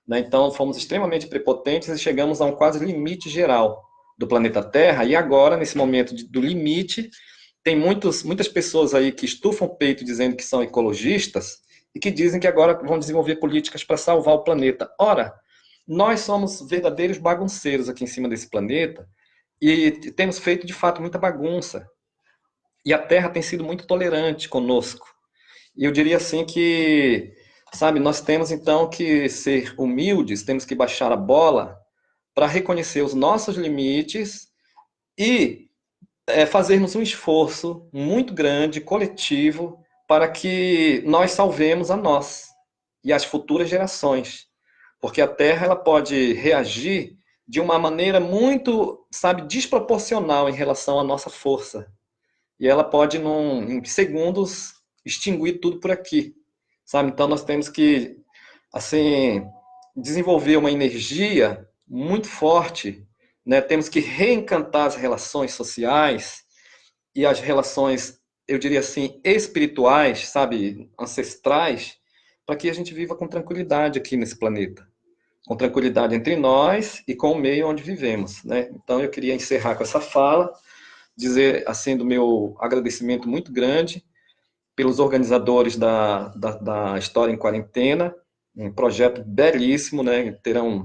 Speaker 1: né? Então, fomos extremamente prepotentes e chegamos a um quase limite geral do planeta Terra. E agora, nesse momento do limite, tem muitas pessoas aí que estufam o peito dizendo que são ecologistas e que dizem que agora vão desenvolver políticas para salvar o planeta. Ora, nós somos verdadeiros bagunceiros aqui em cima desse planeta e temos feito, de fato, muita bagunça. E a Terra tem sido muito tolerante conosco. E eu diria assim que, sabe, nós temos então que ser humildes, temos que baixar a bola para reconhecer os nossos limites e fazermos um esforço muito grande, coletivo, para que nós salvemos a nós e as futuras gerações. Porque a Terra ela pode reagir de uma maneira muito, sabe, desproporcional em relação à nossa força. E ela pode, em segundos, extinguir tudo por aqui, sabe? Então nós temos que, assim, desenvolver uma energia muito forte, né? Temos que reencantar as relações sociais e as relações, eu diria assim, espirituais, sabe, ancestrais, para que a gente viva com tranquilidade aqui nesse planeta, com tranquilidade entre nós e com o meio onde vivemos, né? Então eu queria encerrar com essa fala, dizer assim do meu agradecimento muito grande pelos organizadores da História em Quarentena, um projeto belíssimo, né?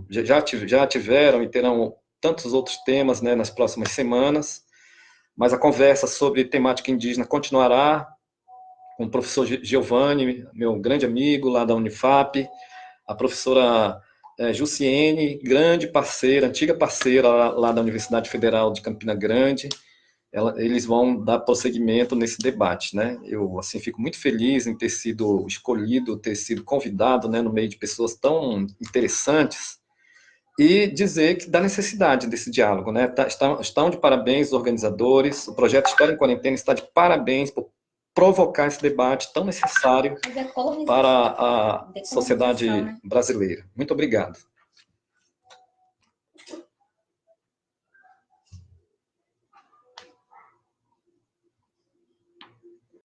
Speaker 1: Já tiveram e terão tantos outros temas, né, nas próximas semanas, mas a conversa sobre temática indígena continuará com o professor Giovanni, meu grande amigo lá da Unifap, a professora Jussiene, grande parceira, antiga parceira lá da Universidade Federal de Campina Grande. Eles vão dar prosseguimento nesse debate, né? Eu, assim, fico muito feliz em ter sido escolhido, ter sido convidado, né, no meio de pessoas tão interessantes e dizer que da necessidade desse diálogo, né? Estão de parabéns os organizadores, o projeto História em Quarentena está de parabéns por provocar esse debate tão necessário para a sociedade brasileira. Muito obrigado.